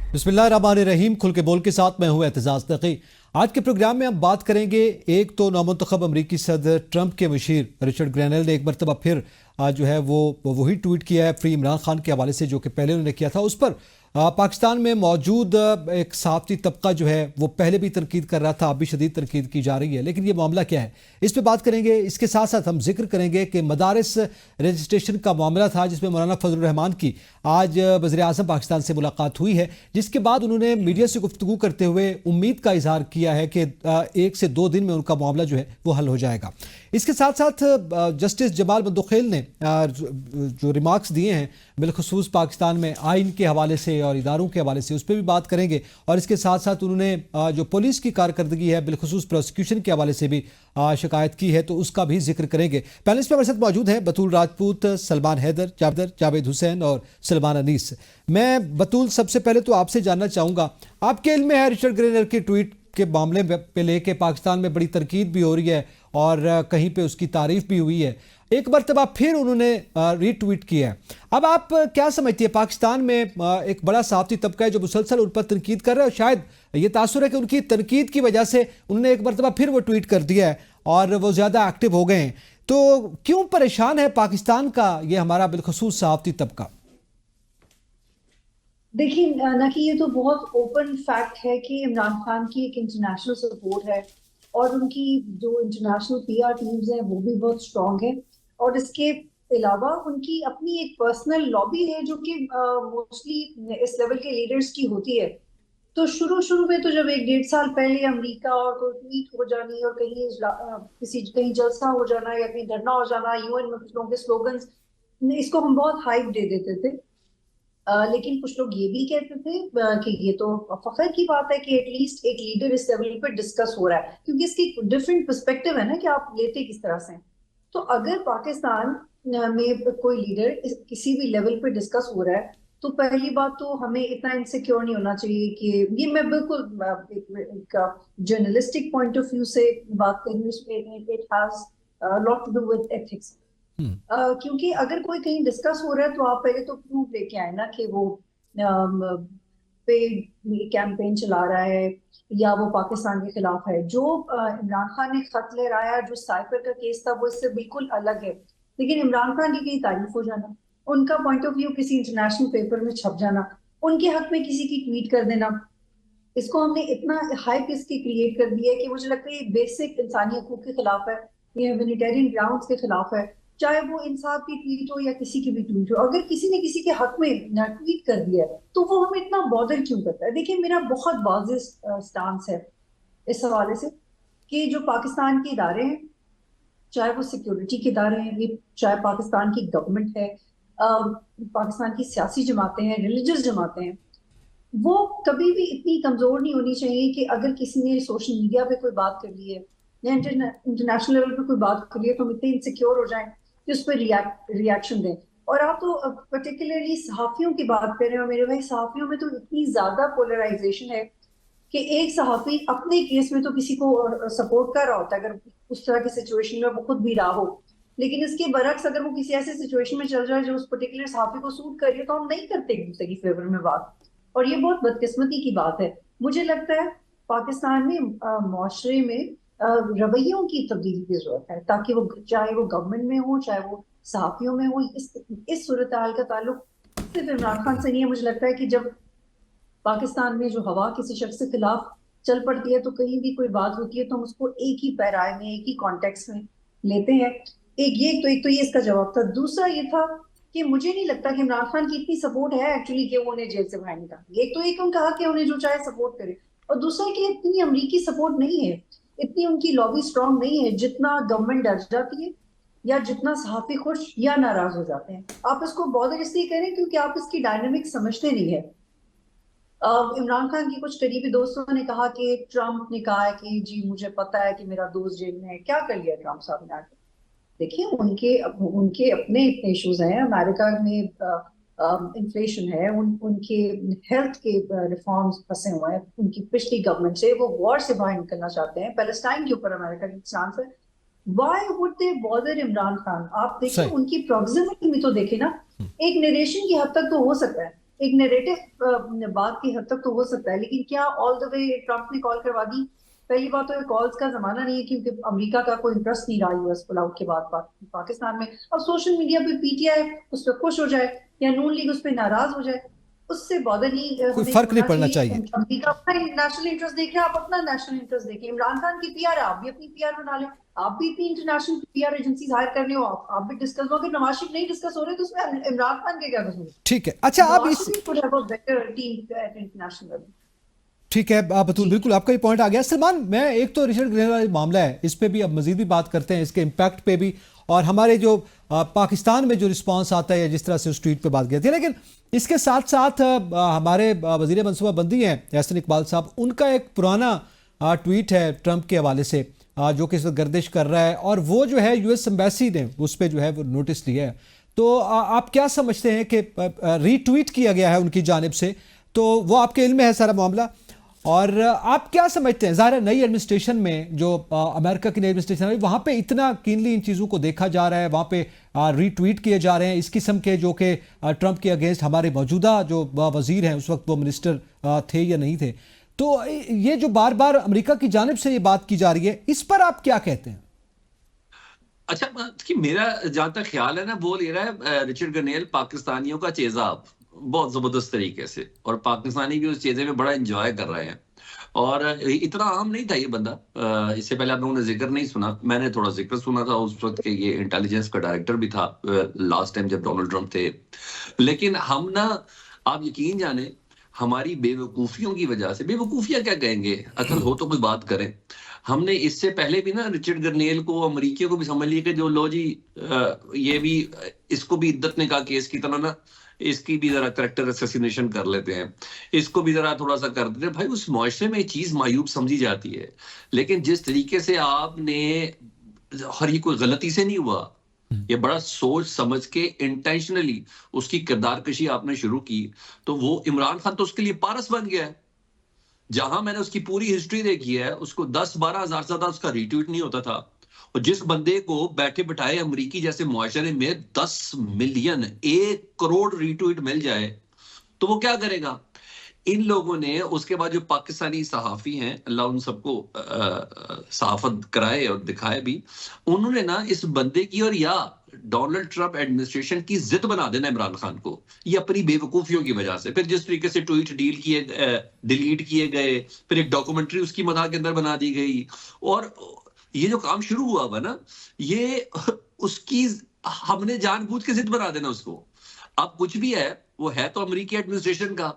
बिस्मिल्लाहिर्रहमानिर्रहीम। खुल के बोल के साथ मैं हूं एतजाज तकी। आज के प्रोग्राम में हम बात करेंगे, एक तो नामुंतखब अमरीकी सदर ट्रंप के मशीर रिचर्ड ग्रैनल ने एक मरतबा फिर आज जो है वो वही ट्वीट किया है फ्री इमरान खान के हवाले से, जो कि पहले उन्होंने किया था। उस पर पाकिस्तान में मौजूद एक सहाफ़ती तबका जो है वो पहले भी तनकीद कर रहा था, अब भी शदीद तनकीद की जा रही है। लेकिन ये मामला क्या है, इस पर बात करेंगे। इसके साथ साथ हम जिक्र करेंगे कि मदारिस रजिस्ट्रेशन का मामला था, जिसमें मौलाना फजल रहमान की आज वज़ीर आज़म पाकिस्तान से मुलाकात हुई है, जिसके बाद उन्होंने मीडिया से गुफ्तगू करते हुए उम्मीद का इजहार किया है कि 1 से 2 दिन में उनका मामला जो है वो हल हो जाएगा। इसके साथ साथ जस्टिस जमाल बंदोखेल ने जो रिमार्क्स दिए हैं बिलखसूस पाकिस्तान में आइन के हवाले से और इदारों के हवाले से, उस पर भी बात करेंगे। और इसके साथ साथ उन्होंने जो पुलिस की कारकर्दगी है बिलखसूस प्रोसिक्यूशन के हवाले से भी शिकायत की है, तो उसका भी जिक्र करेंगे। पैनलिस्ट में हमारे साथ मौजूद हैं बतूल राजपूत, सलमान हैदर, जावेद हुसैन और सलमान अनीस। मैं बतूल, सबसे पहले तो आपसे जानना चाहूँगा, आपके इल्म में है रिचर्ड ग्रेनर के ट्वीट के मामले पे लेके पाकिस्तान में बड़ी तनकीद भी हो रही है और कहीं पे उसकी तारीफ भी हुई है, एक मरतबा फिर उन्होंने रीट्वीट किया है। अब आप क्या समझती है, पाकिस्तान में एक बड़ा सहाफ़ती तबका है जो मुसलसल उन पर तनकीद कर रहा है, और शायद ये तासुर है कि उनकी तनकीद की वजह से उन्होंने एक मरतबा फिर वो ट्वीट कर दिया है और वो ज़्यादा एक्टिव हो गए हैं, तो क्यों परेशान है पाकिस्तान का ये हमारा बिलखसूस सहाफ़ती तबका? देखिए ना कि ये तो बहुत ओपन फैक्ट है कि इमरान खान की एक इंटरनेशनल सपोर्ट है और उनकी जो इंटरनेशनल पीआर टीम्स हैं वो भी बहुत स्ट्रांग है। और इसके अलावा उनकी अपनी एक पर्सनल लॉबी है जो कि मोस्टली इस लेवल के लीडर्स की होती है। तो शुरू शुरू में तो जब 1 डेढ़ साल पहले अमेरिका और कोई ट्वीट हो जानी और कहीं किसी कहीं जलसा हो जाना या कहीं धरना हो जाना यूएन में कुछ लोगों के स्लोगन्स, इसको हम बहुत हाइप दे देते थे। लेकिन कुछ लोग ये भी कहते थे कि ये तो फख्र की बात है कि एटलीस्ट एक लीडर इस लेवल पर डिस्कस हो रहा है, क्योंकि इसकी डिफरेंट पर्सपेक्टिव है ना कि आप लेते किस तरह से। तो अगर पाकिस्तान में कोई लीडर किसी भी लेवल पर डिस्कस हो रहा है, तो पहली बात तो हमें इतना इनसिक्योर नहीं होना चाहिए कि ये, मैं बिल्कुल एक जर्नलिस्टिक पॉइंट ऑफ व्यू से बात कर रही हूँ, it has lot to do with ethics. क्योंकि अगर कोई कहीं डिस्कस हो रहा है तो आप पहले तो प्रूफ लेके आए ना कि वो पेड कैंपेन चला रहा है या वो पाकिस्तान के खिलाफ है। जो इमरान खान ने खत लहराया, जो साइफर का केस था, वो इससे बिल्कुल अलग है। लेकिन इमरान खान की कहीं तारीफ हो जाना, उनका पॉइंट ऑफ व्यू किसी इंटरनेशनल पेपर में छप जाना, उनके हक में किसी की ट्वीट कर देना, इसको हमने इतना हाइप इसकी क्रिएट कर दिया है कि मुझे लगता है ये बेसिक इंसानी हकूक के खिलाफ है, ये ह्यूमैनिटेरियन ग्राउंड्स के खिलाफ है। चाहे वो इंसाफ की ट्वीट हो या किसी की भी ट्वीट हो, अगर किसी ने किसी के हक में ट्वीट कर दिया है तो वो हमें इतना बॉदर क्यों करता है। देखिए, मेरा बहुत वाज़ेह स्टांस है इस हवाले से कि जो पाकिस्तान के इदारे हैं, चाहे वो सिक्योरिटी के इदारे हैं, ये चाहे पाकिस्तान की गवर्नमेंट है, पाकिस्तान की सियासी जमातें हैं, रिलीजियस जमातें हैं, वो कभी भी इतनी कमजोर नहीं होनी चाहिए कि अगर किसी ने सोशल मीडिया पे कोई बात कर ली है या इंटरनेशनल लेवल पे कोई बात कर ली है तो हम इतने इनसिक्योर हो जाएं कि उस पर रिएक्शन दें। और आप तो पर्टिकुलरली सहाफियों की बात कर रहे हो मेरे भाई, सहाफियों में तो इतनी ज्यादा पोलराइजेशन है कि एक सहाफी अपने केस में तो किसी को सपोर्ट कर रहा होता है अगर उस तरह की सिचुएशन में वो खुद भी रहा हो, लेकिन इसके बरक्स अगर वो किसी ऐसे सिचुएशन में चल जाए जो उस पर्टिकुलर सहाफी को सूट कर रही है तो हम नहीं करते एक दूसरे की फेवर में बात। और ये बहुत बदकिस्मती की बात है। मुझे लगता है पाकिस्तान में माशरे में रवैयों की तब्दीली की जरूरत है, ताकि वो चाहे वो गवर्नमेंट में हो चाहे वो सहाफियों में हो, इस सूरत हाल का ताल्लुक सिर्फ इमरान खान से नहीं है। मुझे लगता है कि जब पाकिस्तान में जो हवा किसी शख्स के खिलाफ चल पड़ती है तो कहीं भी कोई बात होती है तो हम उसको एक ही पैराए में, एक ही कॉन्टेक्स्ट में लेते हैं। एक तो ये इसका जवाब था। दूसरा ये था कि मुझे नहीं लगता कि इमरान खान की इतनी सपोर्ट है एक्चुअली कि वो उन्हें जेल से बाहर निकाले। एक तो एक उन्होंने कहा कि उन्हें जो चाहे सपोर्ट करे, और दूसरा कि इतनी अमरीकी सपोर्ट नहीं है, इतनी उनकी लॉबी स्ट्रांग नहीं है जितना गवर्नमेंट डर जाती है या जितना सहाफी खुश या नाराज हो जाते हैं। आप इसको बॉदर इसलिए करें क्योंकि आप इसकी डायनेमिक समझते नहीं है। इमरान खान की कुछ करीबी दोस्तों ने कहा कि ट्रंप ने कहा है कि जी मुझे पता है कि मेरा दोस्त जेल में है। क्या कर लिया ट्रंप साहब ने आके? देखिए, उनके उनके अपने इतने इश्यूज हैं अमेरिका में, इन्फ्लेशन है, उनके हेल्थ के रिफॉर्म्स फंसे हुए हैं उनकी पिछली गवर्नमेंट से, वो वॉर से बाहर निकलना चाहते हैं पैलेस्टाइन के ऊपर अमेरिका की स्टांस है। Why would they bother Imran Khan? आप देखिए सही। उनकी प्रॉक्सिमिटी में तो देखे ना, एक नरेशन की हद तक तो हो सकता है एक नैरेटिव बात की हद तक तो हो सकता है, लेकिन क्या ऑल द वे ट्रंप ने कॉल करवा दी? पहली बात तो कॉल्स का जमाना नहीं है, क्योंकि अमेरिका का कोई इंटरेस्ट नहीं रहा यूएस पुल आउट के बाद पाकिस्तान में। अब सोशल मीडिया पे पीटीआई उस पर खुश हो जाए या नून लीग उस पर नाराज हो जाए, उससे बॉदर नहीं कोई हमें फर्क नहीं होना पड़ना चाहिए। चाहिए। अमेरिका अपना नेशनल इंटरेस्ट देखे, आप अपना नेशनल इंटरेस्ट देखें। इमरान खान की पीआर है, आप भी अपनी पीआर बना लें। आप भी इतनी इंटरनेशनल पीआर एजेंसीज हायर करने हो, आप भी डिस्कस हो। अगर नवाज शरीफ नहीं डिस्कस हो रहे तो उसमें इमरान खान के क्या कसूर? ठीक है, अच्छा आप नवाज इस शरीफ would have a better team at international level। ठीक है आप बतूल, जी बिल्कुल आपका ये पॉइंट आ गया। सलमान, मैं एक तो रिचर्ड ग्रेनल वाला मामला है, इस पे भी अब मजीद भी बात करते हैं, इसके इम्पैक्ट पे भी, और हमारे जो पाकिस्तान में जो रिस्पांस आता है जिस तरह से उस ट्वीट पे बात की थी। लेकिन इसके साथ साथ हमारे वजीर मनसूबाबंदी हैं एहसन इकबाल साहब, उनका एक पुराना ट्वीट है ट्रंप के हवाले से जो कि इस वक्त गर्दिश कर रहा है, और वो जो है यूएस एम्बेसी ने उस पर जो है वो नोटिस लिया है। तो आप क्या समझते हैं कि रीट्वीट किया गया है उनकी जानिब से, तो वो आपके इल्म में है सारा मामला, और आप क्या समझते हैं? ज़ाहिर है नई एडमिनिस्ट्रेशन में जो अमेरिका की नई एडमिनिस्ट्रेशन है वहाँ पे इतना कीनली इन चीज़ों को देखा जा रहा है, वहाँ पे रीट्वीट किए जा रहे हैं इस किस्म के, जो कि ट्रंप के अगेंस्ट हमारे मौजूदा जो वजीर हैं उस वक्त वो मिनिस्टर थे या नहीं थे। तो ये जो बार बार अमेरिका की जानिब से ये बात की जा रही है, इस पर आप क्या कहते हैं? अच्छा, कि मेरा जहां तक ख्याल है ना, वो ले रहा है रिचर्ड गनेल पाकिस्तानियों का चेजाब बहुत जबरदस्त तरीके से, और पाकिस्तानी भी उस चीजे में बड़ा एंजॉय कर रहे हैं। और इतना आम नहीं था ये बंदा, इससे पहले आप लोगों ने जिक्र नहीं सुना, मैंने थोड़ा जिक्र सुना था उस वक्त के, ये इंटेलिजेंस का डायरेक्टर भी था लास्ट टाइम जब डोनाल्ड ट्रंप थे। लेकिन हम ना, आप यकीन जाने, हमारी बेवकूफियों की वजह से, बेवकूफियां क्या कहेंगे, अकल हो तो कोई बात करें। हमने इससे पहले भी ना रिचर्ड गरनेल को, अमरीकियों को भी समझ लिया कि जो लो जी, ये भी, इसको भी इद्दत निकाह केस की तरह ना, इसकी भी जरा करेक्टर असैसिनेशन कर लेते हैं, इसको भी जरा थोड़ा सा कर देते हैं। भाई उस मुआशरे में ये चीज मायूब समझी जाती है, लेकिन जिस तरीके से आपने, हर ये कोई गलती से नहीं हुआ, ये बड़ा सोच समझ के इंटेंशनली उसकी किरदार कशी आपने शुरू की, तो वो इमरान खान तो उसके लिए पारस बन गया है। जहां मैंने उसकी पूरी हिस्ट्री देखी है, उसको 10-12 हजार से ज्यादा उसका रीट्वीट नहीं होता था। और जिस बंदे को बैठे बिठाए अमेरिकी जैसे मुआशरे में 10 मिलियन, 1 करोड़ रीट्वीट मिल जाए, तो वो क्या करेगा? इन लोगों ने उसके बाद जो पाकिस्तानी सहाफी हैं, अल्लाह उन सबको सहाफत कराए और दिखाए भी, उन्होंने ना इस बंदे की और या डोनाल्ड ट्रंप एडमिनिस्ट्रेशन की जिद बना देना इमरान खान को, ये अपनी बेवकूफियों की वजह से। फिर जिस तरीके से ट्वीट डिलीट किए गए, फिर एक डॉक्यूमेंट्री उसकी मदाह के अंदर बना दी गई, और ये जो काम शुरू हुआ हुआ ना, ये उसकी, हमने जानबूझ के जिद बना देना उसको। अब कुछ भी है, वो है तो अमेरिकी एडमिनिस्ट्रेशन का,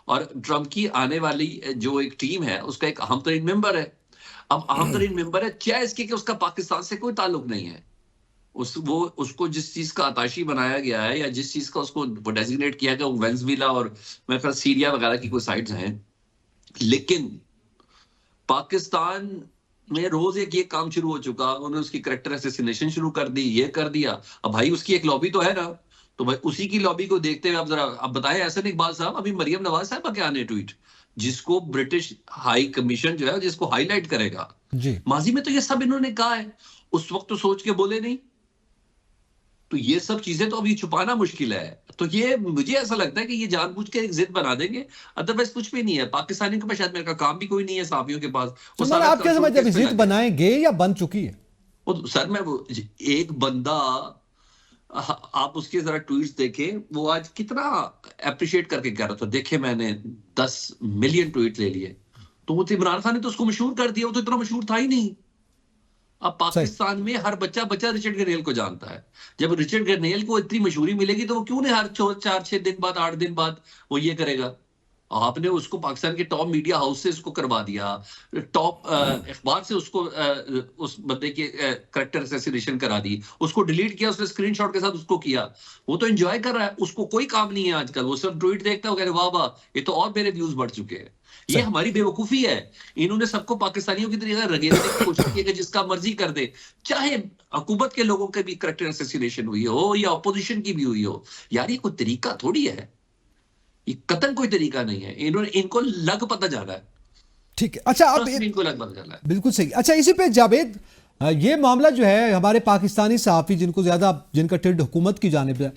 और ट्रंप की आने वाली जो एक टीम है उसका एक अहम तरीन मेंबर है। अब अहम तरीन मेंबर है, चाहे इसके कि उसका पाकिस्तान से कोई ताल्लुक नहीं है, उसको जिस चीज का आताशी बनाया गया है, या जिस चीज का उसको डेजिग्नेट किया गया, वो वेनेजुएला और मेरे ख्याल सीरिया वगैरह की कोई साइट्स हैं। लेकिन पाकिस्तान में रोज एक ये काम शुरू हो चुका, उन्होंने उसकी कैरेक्टर असैसिनेशन शुरू कर दी, ये कर दिया। अब भाई उसकी एक लॉबी तो है ना, तो भाई उसी की लॉबी को देखते हुए आप जरा अब बताएं एहसन इकबाल साहब, अभी मरियम नवाज साहब के आने ट्वीट, जिसको ब्रिटिश हाई कमीशन जो है जिसको हाईलाइट करेगा जी, माजी में, तो ये सब इन्होंने कहा है, उस वक्त तो सोच के बोले नहीं। तो ये सब चीजें तो अभी छुपाना मुश्किल है। तो ये मुझे ऐसा लगता है कि ये जानबूझ के एक जिद बना देंगे, अदरवाइज कुछ भी नहीं है। पाकिस्तानी के पास शायद मेरे का काम भी कोई नहीं है, साफियों के पास वो सलमान, सारा आप क्या काम समझते हैं शोकेस अभी में जिद लगे। बनाएंगे या बन चुकी है? वो सर, मैं वो एक बंदा, आप उसके जरा ट्वीट्स देखें, वो आज कितना अप्रिशिएट करके कह रहा था, देखे मैंने 10 मिलियन ट्वीट ले लिए, तो वो तो इमरान खान ने तो उसको मशहूर कर दिया, वो तो इतना मशहूर था ही नहीं। अब सही। पाकिस्तान में हर बच्चा बच्चा रिचर्ड गरनेल को जानता है। जब रिचर्ड गरनेल को इतनी मशहूरी मिलेगी, तो वो क्यों नहीं हर 4-6 दिन बाद, 8 दिन बाद वो ये करेगा? आपने उसको पाकिस्तान के टॉप मीडिया हाउस से उसको करवा दिया, टॉप अखबार से उसको उस बंदे के करेक्टर असैसिनेशन करा दी, उसको डिलीट किया, उसने स्क्रीनशॉट के साथ उसको किया। वो तो एंजॉय कर रहा है, उसको कोई काम नहीं है आजकल, वो सिर्फ ट्वीट देखता है, वो कह रहे वाह वाह, ये तो और मेरे व्यूज बढ़ चुके हैं। ये हमारी बेवकूफी है। इन्होंने सबको पाकिस्तानियों की तरह रगेलने की कोशिश की कि जिसका मर्जी कर दे, चाहे हुकूमत के लोगों के भी करेक्टर असैसिनेशन हुई हो या अपोजिशन की भी हुई हो। यार ये कोई तरीका थोड़ी है, ये कतन कोई तरीका नहीं है। इन्होंने, इनको लग पता जा रहा है, ठीक है, अच्छा अब इनको लग पता जा रहा है। बिल्कुल सही। अच्छा, इसी पे जावेद, ये मामला जो है हमारे पाकिस्तानी सहाफ़ी जिनको ज़्यादा, जिनका टिल्ड हुकूमत की जानिब है,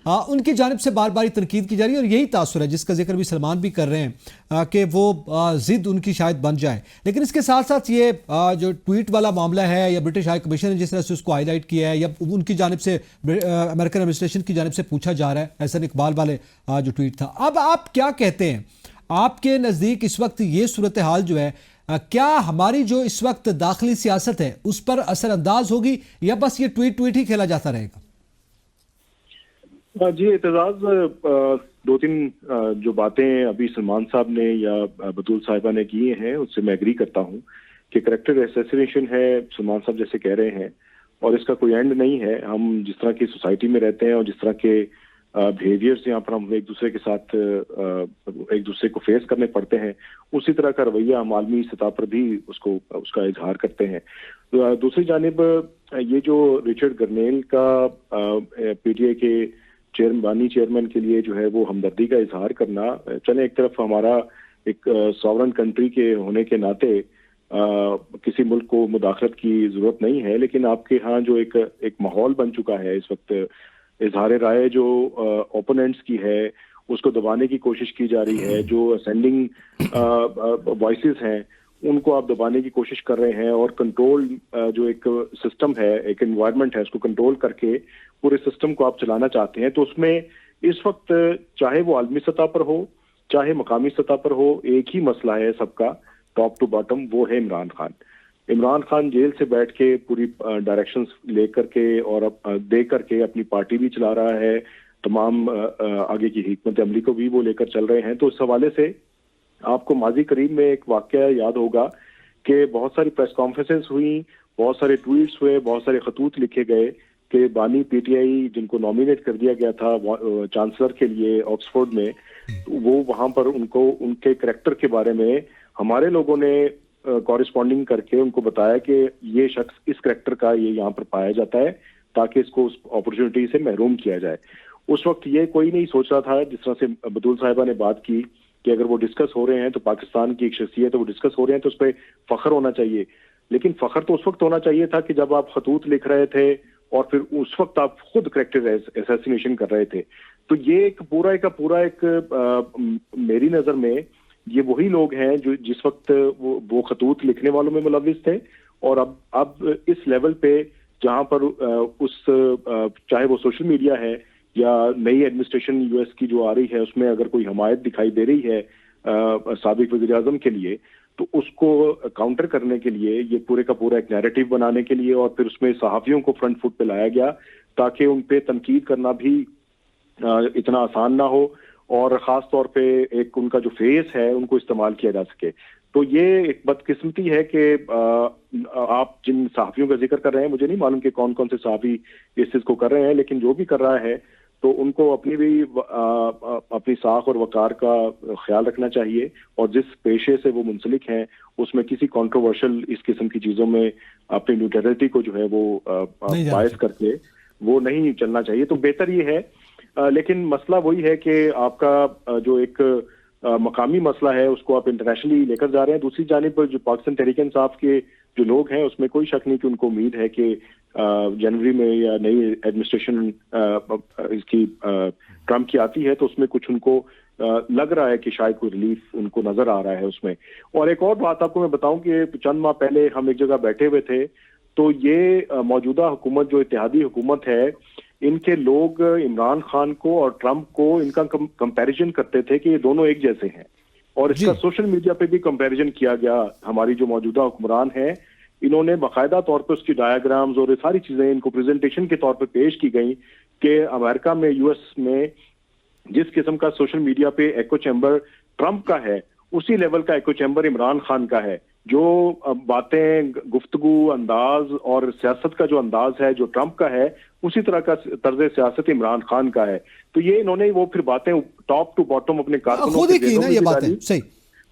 उनकी जानिब से बार बार तनकीद की जा रही है और यही तासुर है जिसका जिक्र भी सलमान भी कर रहे हैं कि वो जिद उनकी शायद बन जाए। लेकिन इसके साथ साथ ये जो ट्वीट वाला मामला है या ब्रिटिश हाई कमीशन ने जिस तरह से उसको हाईलाइट किया है या उनकी जानिब से अमेरिकन एडमिनिस्ट्रेशन की जानिब से पूछा जा रहा है, एहसन इकबाल वाले जो ट्वीट था, अब आप क्या कहते हैं? आपके नज़दीक इस वक्त ये सूरत हाल जो है, क्या हमारी जो इस वक्त दाखिली सियासत है उस पर असरअंदाज होगी या बस ये ट्वीट ही खेला जाता रहेगा? जी, एतजाज दो तीन जो बातें अभी सलमान साहब ने या बतूल साहिबा ने की हैं उससे मैं एग्री करता हूं कि करैक्टर असैसिनेशन है, सलमान साहब जैसे कह रहे हैं, और इसका कोई एंड नहीं है। हम जिस तरह की सोसाइटी में रहते हैं और जिस तरह के बिहेवियर्स यहाँ पर हम एक दूसरे के साथ एक दूसरे को फेस करने पड़ते हैं, उसी तरह का रवैया हम आलमी सतह पर भी उसका इजहार करते हैं। दूसरी जानिब ये जो रिचर्ड गर्नेल का पीटीआई के चेयरमैन के लिए जो है वो हमदर्दी का इजहार करना, चले एक तरफ हमारा एक सॉवरन कंट्री के होने के नाते किसी मुल्क को मुदाखलत की जरूरत नहीं है, लेकिन आपके यहाँ जो एक माहौल बन चुका है इस वक्त, इजहार राय जो ओपोनेंट्स की है उसको दबाने की कोशिश की जा रही है, जो असेंडिंग वॉइसेस हैं उनको आप दबाने की कोशिश कर रहे हैं, और कंट्रोल जो एक सिस्टम है, एक एनवायरनमेंट है, उसको कंट्रोल करके पूरे सिस्टम को आप चलाना चाहते हैं। तो उसमें इस वक्त चाहे वो आलमी सतह पर हो चाहे मकामी सतह पर हो, एक ही मसला है सबका टॉप टू बॉटम, वो है इमरान खान। इमरान खान जेल से बैठ के पूरी डायरेक्शंस ले करके और दे करके अपनी पार्टी भी चला रहा है, तमाम आगे की हिकमत अमली को भी वो लेकर चल रहे हैं। तो इस हवाले से आपको माजी करीब में एक वाकया याद होगा कि बहुत सारी प्रेस कॉन्फ्रेंसेस हुई, बहुत सारे ट्वीट्स हुए, बहुत सारे खतूत लिखे गए कि बानी पीटीआई जिनको नॉमिनेट कर दिया गया था चांसलर के लिए ऑक्सफोर्ड में, वो वहां पर उनको उनके करैक्टर के बारे में हमारे लोगों ने कॉरेस्पॉन्डिंग करके उनको बताया कि ये शख्स इस करैक्टर का ये यहाँ पर पाया जाता है ताकि इसको उस अपॉर्चुनिटी से महरूम किया जाए। उस वक्त ये कोई नहीं सोच रहा था, जिस तरह से बतूल साहिबा ने बात की कि अगर वो डिस्कस हो रहे हैं तो पाकिस्तान की एक शख्सियत है, वो डिस्कस हो रहे हैं तो उस पर फख्र होना चाहिए। लेकिन फख्र तो उस वक्त होना चाहिए था कि जब आप खतूत लिख रहे थे और फिर उस वक्त आप खुद करैक्टर असैसिनेशन कर रहे थे। तो ये एक पूरा मेरी नजर में ये वही लोग हैं जो जिस वक्त वो खतूत लिखने वालों में मुलविस थे, और अब इस लेवल पे जहां पर चाहे वो सोशल मीडिया है या नई एडमिनिस्ट्रेशन यूएस की जो आ रही है उसमें अगर कोई हमायत दिखाई दे रही है साबिक वज़ीर आज़म के लिए, तो उसको काउंटर करने के लिए ये पूरे का पूरा एक नैरेटिव बनाने के लिए और फिर उसमें सहाफ़ियों को फ्रंट फुट पे लाया गया ताकि उन पे तनकीद करना भी इतना आसान ना हो, और ख़ास तौर पे एक उनका जो फेस है उनको इस्तेमाल किया जा सके। तो ये एक बदकिस्मती है कि आप जिन सहाफ़ियों का जिक्र कर रहे हैं, मुझे नहीं मालूम कि कौन कौन से सहाफ़ी इस चीज़ को कर रहे हैं, लेकिन जो भी कर रहा है तो उनको अपनी साख और वकार का ख्याल रखना चाहिए, और जिस पेशे से वो मुंसलिक हैं उसमें किसी कंट्रोवर्शियल इस किस्म की चीज़ों में अपनी न्यूट्रलिटी को जो है वो बायस करके वो नहीं चलना चाहिए। तो बेहतर ये है, लेकिन मसला वही है कि आपका जो एक मकामी मसला है उसको आप इंटरनेशनली लेकर जा रहे हैं। दूसरी जानिब जो पाकिस्तान तहरीक इंसाफ के जो लोग हैं उसमें कोई शक नहीं कि उनको उम्मीद है कि जनवरी में या नई एडमिनिस्ट्रेशन इसकी ट्रम्प की आती है तो उसमें कुछ उनको लग रहा है कि शायद कोई रिलीफ उनको नजर आ रहा है उसमें। और एक और बात आपको मैं बताऊं कि चंद माह पहले हम एक जगह बैठे हुए थे, तो ये मौजूदा हुकूमत जो इत्तेहादी हुकूमत है, इनके लोग इमरान खान को और ट्रंप को इनका कंपैरिजन करते थे कि ये दोनों एक जैसे हैं, और इसका सोशल मीडिया पे भी कंपैरिजन किया गया। हमारी जो मौजूदा हुक्मरान है इन्होंने बाकायदा तौर पर उसकी डायग्राम्स और ये सारी चीजें इनको प्रेजेंटेशन के तौर पर पेश की गई कि अमेरिका में यूएस में जिस किस्म का सोशल मीडिया पे एको चैम्बर ट्रंप का है उसी लेवल का एको चैम्बर इमरान खान का है। जो बातें, गुफ्तगू, अंदाज और सियासत का जो अंदाज है जो ट्रंप का है, उसी तरह का तर्ज सियासत इमरान खान का है। तो ये इन्होंने वो फिर बातें टॉप टू बॉटम अपने कारकुनों के ज़हनों में भी डाली। सही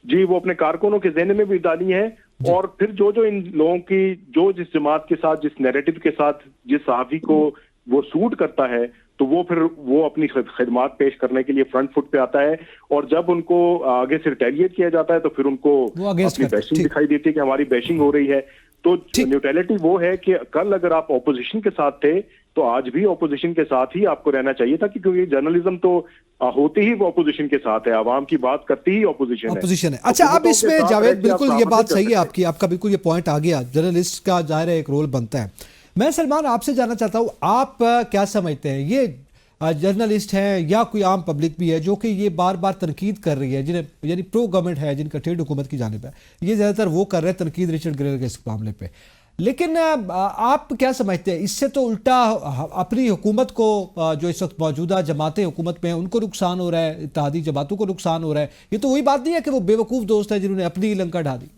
जी, वो अपने कारकुनों के ज़हन में भी डाली है, और फिर जो इन लोगों की जो जिस जमात के साथ, जिस नैरेटिव के साथ, जिस सहाफ़ी को वो सूट करता है, तो वो फिर वो अपनी खिदमात पेश करने के लिए फ्रंट फुट पे आता है, और जब उनको आगे से रिटेलिएट किया जाता है तो फिर उनको अपनी बैशिंग दिखाई देती है कि हमारी बैशिंग हो रही है। तो न्यूट्रलिटी वो है कि कल अगर आप ऑपोजिशन के साथ थे तो आज भी ऑपोजिशन के साथ ही आपको रहना चाहिए था, क्योंकि जर्नलिज्म तो होते ही वो ऑपोजिशन के साथ है, आवाम की बात करती ही ऑपोजिशन है। अच्छा, अब हुकूमतों के इसमें साथ जावेद रह के आप बिल्कुल ये साहब बात नहीं कर सही है सकते। आपका बिल्कुल ये पॉइंट आ गया, जर्नलिस्ट का जाहिर है एक रोल बनता है। मैं सलमान आपसे जानना चाहता हूँ, आप क्या समझते हैं, ये जर्नलिस्ट हैं या कोई आम पब्लिक भी है जो कि ये बार बार तनकीद कर रही है, जिन्हें यानी प्रो गवर्नमेंट है, जिनका ट्रेड हुकूमत की जानिब है, ये ज़्यादातर वो कर रहे हैं तनकीद रिचर्ड ग्रेनल के इस मामले पे, लेकिन आप क्या समझते हैं, इससे तो उल्टा अपनी हुकूमत को, जो इस वक्त मौजूदा जमातें हुकूमत में हैं उनको नुकसान हो रहा है, इत्तेहादी जमातों को नुकसान हो रहा है। ये तो वही बात नहीं है कि वो बेवकूफ़ दोस्त है जिन्होंने अपनी लंका ढा दी।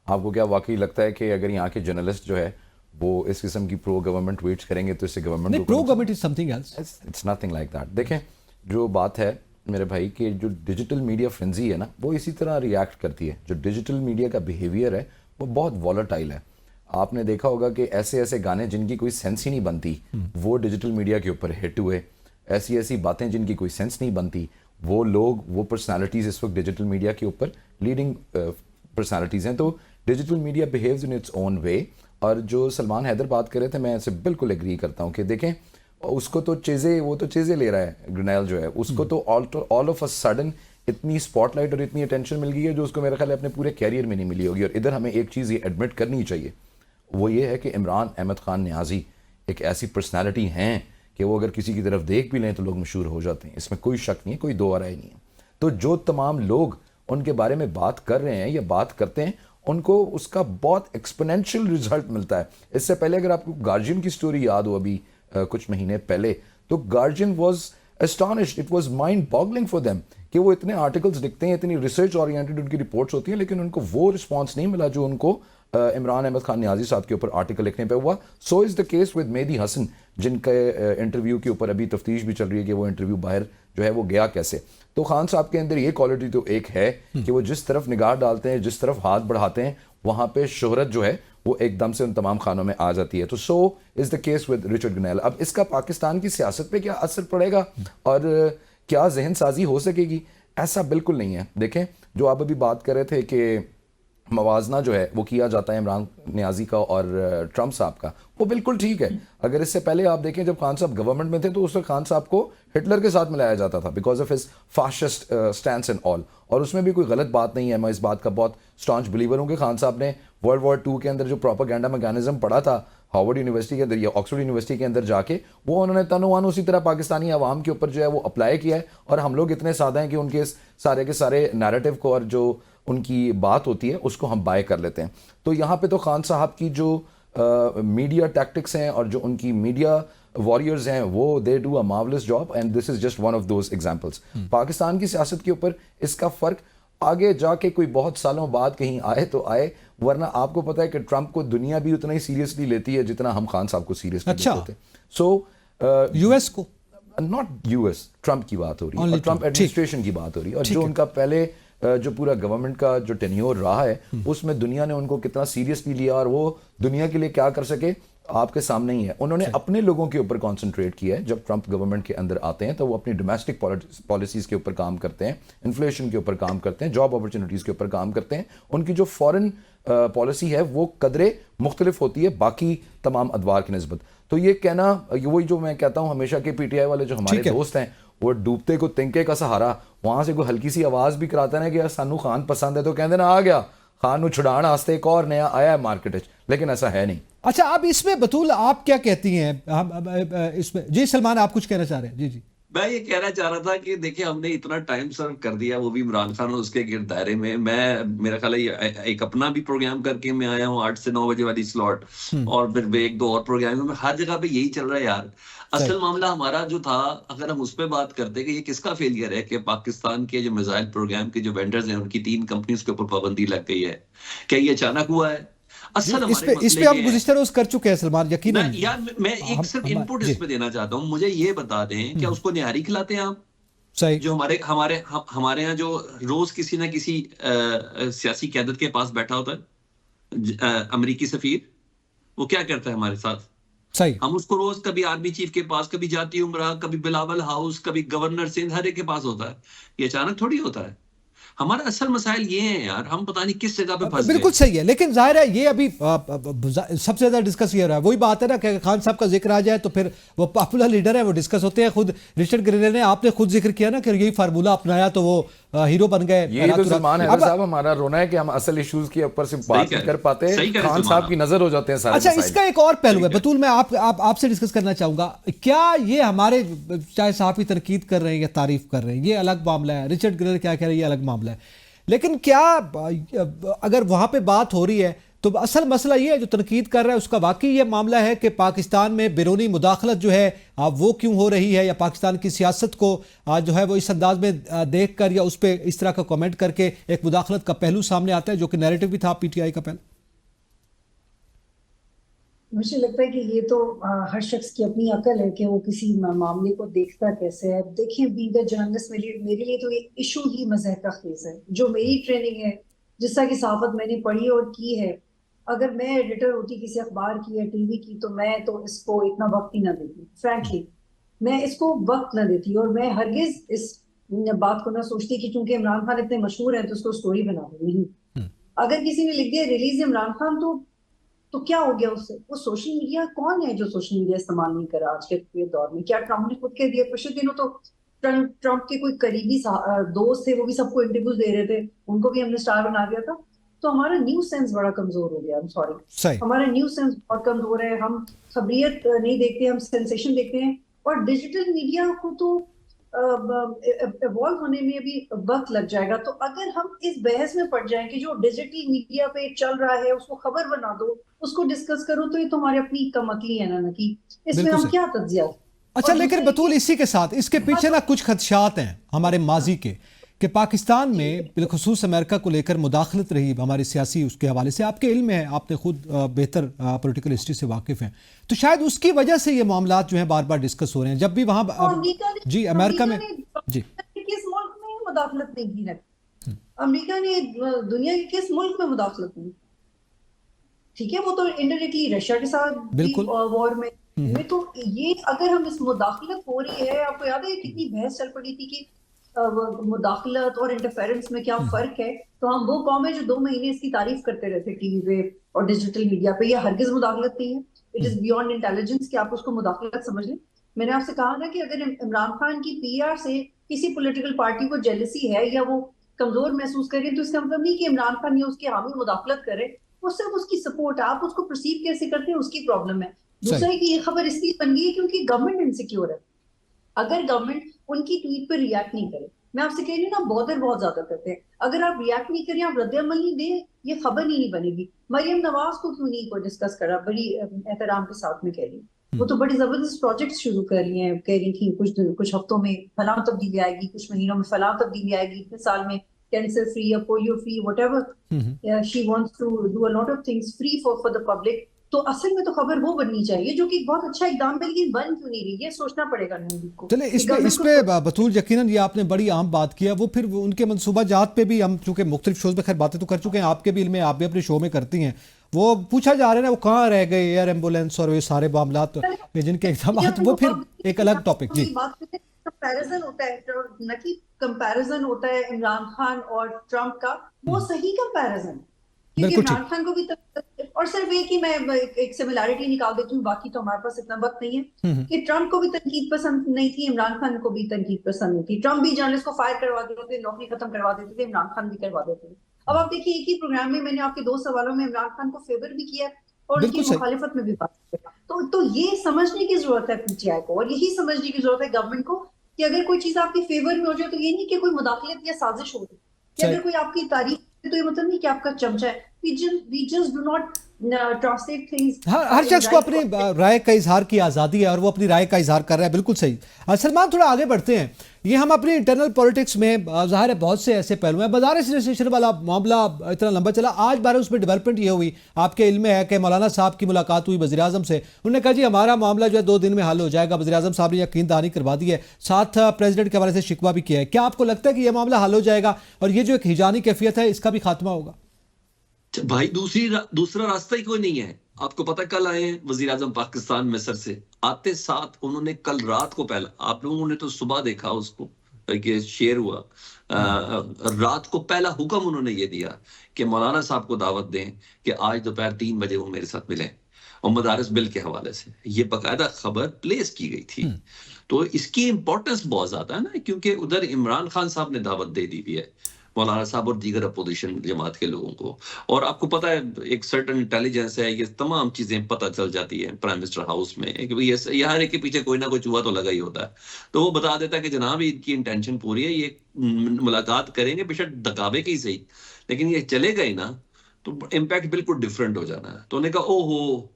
आपको क्या वाकई लगता है कि अगर यहाँ के जर्नलिस्ट जो है वो इस किस्म की प्रो गवर्नमेंट ट्वीट्स करेंगे तो इससे नहीं, government pro government is something else. It's nothing like that. देखें, जो बात है मेरे भाई कि जो डिजिटल मीडिया फ्रेंजी है ना, वो इसी तरह रिएक्ट करती है। जो डिजिटल मीडिया का बिहेवियर है वो बहुत वॉलेटाइल है। आपने देखा होगा कि ऐसे ऐसे गाने जिनकी कोई सेंस ही नहीं बनती वो डिजिटल मीडिया के ऊपर हिट हुए, ऐसी ऐसी बातें जिनकी कोई सेंस नहीं बनती वो लोग, वो पर्सनालिटीज़ इस वक्त डिजिटल मीडिया के ऊपर लीडिंग पर्सनालिटीज़ हैं। तो digital media behaves in its own way. और जो सलमान हैदर बात कर रहे थे, मैं इससे बिल्कुल एग्री करता हूँ कि देखें, उसको तो चीज़ें ले रहा है ग्रेनेल जो है, उसको तो ऑल ऑफ अ सडन इतनी स्पॉटलाइट और इतनी अटेंशन मिल गई है जो उसको मेरे ख्याल है अपने पूरे कैरियर में नहीं मिली होगी। और इधर हमें एक चीज़ ये एडमिट करनी चाहिए, वो ये है कि इमरान अहमद खान नियाज़ी एक ऐसी पर्सनालिटी हैं कि वो अगर किसी की तरफ देख भी लें तो लोग मशहूर हो जाते हैं, इसमें कोई शक नहीं है, कोई दो राय नहीं है। तो जो तमाम लोग उनके बारे में बात कर रहे हैं या बात करते हैं, उनको उसका बहुत एक्सपोनेंशियल रिजल्ट मिलता है। इससे पहले अगर आपको गार्जियन की स्टोरी याद हो अभी कुछ महीने पहले, तो guardian was astonished, it was mind boggling for them कि वो इतने आर्टिकल्स लिखते हैं, इतनी रिसर्च ओरिएंटेड उनकी रिपोर्ट्स होती हैं, लेकिन उनको वो रिस्पॉन्स नहीं मिला जो उनको इमरान अहमद खान नियाज़ी साहब के ऊपर आर्टिकल लिखने पे हुआ। So is the case with Mehdi Hasan, जिनके इंटरव्यू के ऊपर अभी तफ्तीश भी चल रही है कि वो इंटरव्यू बाहर जो है वो गया कैसे। तो खान साहब के अंदर ये क्वालिटी तो एक है कि वो जिस तरफ निगाह डालते हैं, जिस तरफ हाथ बढ़ाते हैं, वहाँ पे शोहरत जो है वो एकदम से उन तमाम खानों में आ जाती है। तो सो is the case with Richard Grenell. अब इसका पाकिस्तान की सियासत पे क्या असर पड़ेगा और क्या जहन साजी हो सकेगी, ऐसा बिल्कुल नहीं है। देखें, जो आप अभी बात कर रहे थे कि मवाजना जो है वो किया जाता है इमरान नियाज़ी का और ट्रंप साहब का, वो बिल्कुल ठीक है। अगर इससे पहले आप देखें जब खान साहब गवर्नमेंट में थे तो उस वक्त खान साहब को हिटलर के साथ मिलाया जाता था because of his fascist stance and all, और उसमें भी कोई गलत बात नहीं है। मैं इस बात का बहुत स्टॉन्च बिलीवर हूँ कि खान साहब ने वर्ल्ड वॉर 2 के अंदर जो प्रोपेगेंडा मैकेनिज्म पढ़ा था हार्वर्ड यूनिवर्सिटी के अंदर या ऑक्सफोर्ड यूनिवर्सिटी के अंदर जाके, वो उन्होंने तनोवान उसी तरह पाकिस्तानी आवाम के ऊपर जो है वो अप्लाई किया है। और हम लोग इतने सादा हैं कि उनके सारे के सारे नैरेटिव को और जो उनकी बात होती है उसको हम बाय कर लेते हैं। तो यहाँ पे तो खान साहब की जो मीडिया टैक्टिक्स हैं और जो उनकी मीडिया वॉरियर्स हैं वो they do a marvellous job and this is just one of those examples. Pakistan की सियासत के ऊपर इसका फ़र्क आगे जाके कोई बहुत सालों बाद कहीं आए तो आए, वरना आपको पता है कि ट्रंप को दुनिया भी उतना ही सीरियसली लेती है जितना हम खान साहब को सीरियसली लेते थे। सो यूएस को नॉट यूएस, ट्रंप की बात हो रही है और ट्रंप एडमिनिस्ट्रेशन की बात हो रही है। और जो उनका पहले जो पूरा गवर्नमेंट का जो टेन्योर रहा है उसमें दुनिया ने उनको कितना सीरियसली लिया और वो दुनिया के लिए क्या कर सके आपके सामने ही है। उन्होंने अपने लोगों के ऊपर कंसंट्रेट किया है। जब ट्रंप गवर्नमेंट के अंदर आते हैं तो वो अपनी डोमेस्टिक पॉलिसीज़ के ऊपर काम करते हैं, इन्फ्लेशन के ऊपर काम करते हैं, जॉब अपॉर्चुनिटीज़ के ऊपर काम करते हैं। उनकी जो फॉरेन पॉलिसी है वो कदरे मुख्तलिफ होती है बाकी तमाम अदवार की निस्बत। तो ये कहना, वही जो मैं कहता हूँ हमेशा के पीटीआई वाले जो हमारे दोस्त हैं वो डूबते को तिनके का सहारा, वहां से कोई हल्की सी आवाज़ भी कराता है कि सानू खान पसंद है तो कहते ना आ गया खान नू छुड़ाण वास्ते एक और नया आया है मार्केट, लेकिन ऐसा है नहीं। अच्छा, अब इसमें बतूल आप क्या कहती हैं इसमें? जी सलमान, आप कुछ कहना चाह रहे हैं? जी जी, मैं ये कहना चाह रहा था कि देखिए हमने इतना टाइम सर्व कर दिया, वो भी इमरान खान और उसके गिरद दायरे में। मैं मेरा ख्याल है एक अपना भी प्रोग्राम करके मैं आया हूँ 8 से 9 बजे वाली स्लॉट, और फिर एक दो और प्रोग्राम में हर जगह पे यही चल रहा है यार। असल मामला हमारा जो था, अगर हम उस पर बात करते कि ये किसका फेलियर है कि पाकिस्तान के जो मिसाइल प्रोग्राम के जो वेंडर्स हैं उनकी 3 कंपनियों के ऊपर पाबंदी लग गई है, क्या ये अचानक हुआ है? असल इस पे हम गुज़िश्ता रोज कर चुके हैं सलमान, यकीनन। मैं एक सिर्फ इनपुट इस पे देना चाहता हूँ, मुझे ये बता दें क्या उसको निहारी खिलाते हैं आप? सही। जो हमारे यहाँ जो रोज किसी ना किसी सियासी क़यादत के पास बैठा होता है अमेरिकी सफीर, वो क्या करता है हमारे साथ? सही। हम उसको रोज कभी आर्मी चीफ के पास, कभी जाती उमरा, कभी बिलावल हाउस, कभी गवर्नर सिंध, हर एक के पास होता है। ये अचानक थोड़ी होता है। हमारा असल मसाइल ये हैं यार, हम पता नहीं किस जगह पे फंस बिल्कुल गए। सही है, लेकिन जाहिर है ये अभी सबसे ज्यादा डिस्कस ये रहा है। वही बात है ना कि खान साहब का जिक्र आ जाए तो फिर वो पॉपुलर लीडर है, वो डिस्कस होते हैं। खुद रिचर्ड ग्रेनेल ने, आपने खुद जिक्र किया ना कि यही फार्मूला अपनाया तो वो हीरो बन गए। ये तो सलमान हैदर साहब हमारा रोना है कि हम असल इश्यूज के ऊपर से बात नहीं कर पाते, खान साहब की नजर हो जाते हैं सारे। अच्छा, इसका एक और पहलू है बतूल, मैं आपसे डिस्कस करना चाहूंगा। क्या ये हमारे, चाहे साहब की तनकीद कर रहे हैं या तारीफ कर रहे हैं, ये अलग मामला है, रिचर्ड ग्रेनेल क्या कह रहे हैं ये अलग मामला है, लेकिन क्या अगर वहां पे बात हो रही है तो असल मसला ये है जो तनकीद कर रहा है उसका वाकई ये मामला है कि पाकिस्तान में बैरूनी मुदाखलत जो है वो क्यों हो रही है, या पाकिस्तान की सियासत को जो है वो इस अंदाज में देखकर या उस पर इस तरह का कमेंट करके एक मुदाखलत का पहलू सामने आता है जो कि नैरेटिव भी था पीटीआई का पहले। मुझे लगता है कि ये तो हर शख्स की अपनी अकल है कि वो किसी मामले को देखता कैसे है। देखिए, बीइंग अ जर्नलिस्ट मेरे लिए तो ये इशू ही मज़ाक का खेज है। जो मेरी ट्रेनिंग है, जिस तरह की सहाफत मैंने पढ़ी और की है, अगर मैं एडिटर होती किसी अखबार की या टीवी की तो मैं तो इसको इतना वक्त ही ना देती। फ्रैंकली मैं इसको वक्त ना देती, और मैं हरगिज इस बात को ना सोचती कि चूंकि इमरान खान इतने मशहूर हैं तो उसको स्टोरी बना दूंगी। नहीं, अगर किसी ने लिख दिया रिलीज इमरान खान तो क्या हो गया उससे? वो सोशल मीडिया, कौन है जो सोशल मीडिया इस्तेमाल नहीं करा आज के दौर में? क्या ट्रम्प ने खुद कह दिया? पिछले दिनों तो ट्रम्प के कोई करीबी दोस्त थे, वो भी सबको इंटरव्यूज दे रहे थे, उनको भी हमने स्टार बना दिया था। तो हमारा न्यूज सेंस बड़ा कमजोर हो गया। सॉरी, हमारा न्यूज सेंस बहुत कमजोर है। हम खबरियत नहीं देखते, हम सेंसेशन देखते हैं। और डिजिटल मीडिया को तो इवॉल्व होने में भी वक्त लग जाएगा। तो अगर हम इस बहस में पड़ जाएं कि जो डिजिटल मीडिया पे चल रहा है उसको खबर बना दो, उसको डिस्कस करो, तो ये तो हमारी अपनी कमअकली है ना कि इसमें हम क्या तज्जिया। अच्छा, लेकिन बतूल इसी के साथ इसके पीछे ना कुछ खदशात हैं हमारे माजी के, कि पाकिस्तान में बिलखुसूस अमेरिका को लेकर मुदाखलत रही हमारी सियासी उसके हवाले से। आपके इल्म है, आपने खुद बेहतर पॉलिटिकल हिस्ट्री से वाकिफ हैं, तो शायद उसकी वजह से ये मामला जो है बार बार डिस्कस हो रहे हैं। जब भी वहां जी अमेरिका में जी किस मुल्क में मुदाखलत नहीं की है? अमेरिका ने दुनिया के किस मुल्क में मुदाखलत नहीं? ठीक है, वो तो इनडायरेक्टली रशिया के साथ बिल्कुल वॉर में तो ये अगर हम इस मुदाखलत हो रही है, आपको याद है कितनी बहस चल पड़ी थी कि मुदाखलत और इंटरफेरेंस में क्या फर्क है? तो हम वो कौम है जो 2 महीने इसकी तारीफ करते रहते टीवी पे और डिजिटल मीडिया पे। ये हरगिज मुदाखलत नहीं है। इट इज बियॉन्ड इंटेलिजेंस कि आप उसको मुदाखलत समझ लें। मैंने आपसे कहा ना कि अगर इमरान खान की पीआर से किसी पॉलिटिकल पार्टी को जेलसी है या वो कमजोर महसूस करें, तो इसका मतलब नहीं कि इमरान खान या उसके हामी मुदाखलत करे, वो सिर्फ उसकी सपोर्ट है। आप उसको परसीव कैसे करते हैं उसकी प्रॉब्लम है। दूसरा है कि ये खबर इसलिए बन गई है क्योंकि गवर्नमेंट इनसिक्योर है। अगर गवर्नमेंट उनकी ट्वीट पर रिएक्ट नहीं करे, मैं आपसे कह रही हूँ ना, बॉदर बहुत ज्यादा करते हैं। अगर आप रिएक्ट नहीं करें, आप रद्द-ए-अमल नहीं दें, ये खबर ही नहीं बनेगी। मरियम नवाज को क्यों नहीं को डिस्कस करा? बड़ी एहतराम के साथ में कह रही हूँ, वो तो बड़ी जबरदस्त प्रोजेक्ट शुरू कर रही हैं, कह रही थी कुछ हफ्तों में फलां तब्दीली आएगी, कुछ महीनों में फलां तब्दीली आएगी, इतने साल में कैंसर फ्री या polio free, whatever she wants to do a lot of things free for the public. तो असल में तो खबर वो बननी चाहिए जो कि बहुत अच्छा इकदाम है, लेकिन बन क्यों नहीं रही, ये सोचना पड़ेगा नून को। चले इस पे बतूल यकीनन ये आपने बड़ी अहम बात किया। वो फिर उनके मनसूबा जात पे भी हम चूंकि मुख्तलिफ शोज में खैर बातें तो कर चुके हैं, आपके भी इल्म में, आप भी अपने शो में करती हैं, वो पूछा जा रहा है ना वो कहाँ रह गए एयर एम्बुलेंस और ये सारे मामला जिनके इकदाम, वो फिर एक अलग टॉपिक। जी, कंपैरिजन होता है न कि कंपैरिजन होता है इमरान खान और ट्रम्प का, वो सही कंपैरिजन, क्योंकि इमरान खान को भी और सिर्फ एक ही मैं एक सिमिलैरिटी निकाल देती हूँ, बाकी तो हमारे पास इतना वक्त नहीं है, कि ट्रम्प को भी तनकीद पसंद नहीं थी, इमरान खान को भी तनकीद पसंद नहीं थी। ट्रम्प भी जर्नलिस्ट को फायर करवा देते थे, नौकरी खत्म करवा देते थे, इमरान खान भी करवा देते थे। अब आप देखिए, एक ही प्रोग्राम में मैंने आपके 2 सवालों में इमरान खान को फेवर भी किया और उसकी मुखालिफत में भी बात किया। तो ये समझने की जरूरत है पीटीआई को, और यही समझने की जरूरत है गवर्नमेंट को कि अगर कोई चीज आपकी फेवर में हो जाए तो ये नहीं कि कोई मुदाखलत या साजिश हो रही, कि अगर कोई आपकी तारीफ तो ये मतलब नहीं कि आपका चमचा है। We just do not translate things। हर शख्स को अपनी राय का इजहार की आज़ादी है और वो अपनी राय का इजहार कर रहा है, बिल्कुल सही। सलमान, थोड़ा आगे बढ़ते हैं। ये हम अपनी इंटरनल पॉलिटिक्स में ज़ाहिर है बहुत से ऐसे पहलू हैं। मदारिस रजिस्ट्रेशन वाला मामला इतना लंबा चला, आज बार उसमें डेवलपमेंट ये हुई, आपके इल्म में है कि मौलाना साहब की मुलाकात हुई वज़ीर आज़म से, उन्होंने कहा जी हमारा मामला जो है 2 दिन में हल हो जाएगा। वज़ीर आज़म साहब ने यकीन दहानी करवा दी है, साथ प्रेसिडेंट के हवाले से शिकवा भी किया है। क्या आपको लगता है कि यह मामला हल हो जाएगा और ये जो एक हिजानी कैफियत है इसका भी खात्मा होगा? भाई दूसरा रास्ता ही कोई नहीं है। आपको पता, कल आए हैं वजीर आजम पाकिस्तान मिस्र से, आते साथ उन्होंने कल रात को, पहला आप लोगों ने तो सुबह देखा उसको, ये शेयर हुआ, रात को पहला हुक्म उन्होंने ये दिया कि मौलाना साहब को दावत दें कि आज दोपहर 3 बजे वो मेरे साथ मिलें, और मदारिस बिल के हवाले से ये बाकायदा खबर प्लेस की गई थी। तो इसकी इंपॉर्टेंस बहुत ज्यादा है ना, क्योंकि उधर इमरान खान साहब ने दावत दे दी हुई है मौलाना साहब और दीगर अपोजिशन जमात के लोगों को, और आपको पता है एक सर्टन इंटेलिजेंस है, ये तमाम चीजें पता चल जाती है प्राइम मिनिस्टर हाउस में कि भाई यहाँ के पीछे कोई ना कोई चूहा तो लगा ही होता है। तो वो बता देता है कि जनाब इनकी इंटेंशन पूरी है, ये मुलाकात करेंगे बेशक दगावे की सही, लेकिन ये चले गए ना तो इम्पैक्ट बिल्कुल डिफरेंट हो जाना है। तो उन्होंने कहा ओहो,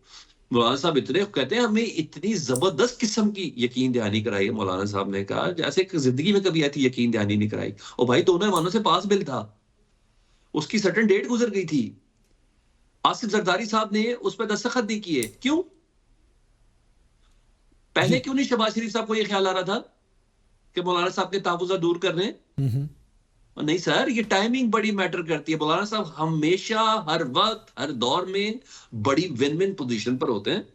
मौलाना साहब इतने कहते हैं हमें इतनी जबरदस्त किस्म की यकीन दहानी कराई है। मौलाना साहब ने कहा जैसे कि जिंदगी में कभी ऐसी यकीन दहानी नहीं कराई। और भाई दोनों ईमानों से पास बिल था, उसकी सर्टेन डेट गुजर गई थी, आसिफ जरदारी साहब ने उस पर दस्तखत नहीं किए। क्यों? पहले क्यों नहीं शहबाज शरीफ साहब को यह ख्याल आ रहा था कि मौलाना साहब के तहफुज़ दूर करने? नहीं सर, ये टाइमिंग बड़ी मैटर करती है। मौलाना साहब हमेशा हर वक्त हर दौर में बड़ी विन विन पोजीशन पर होते हैं,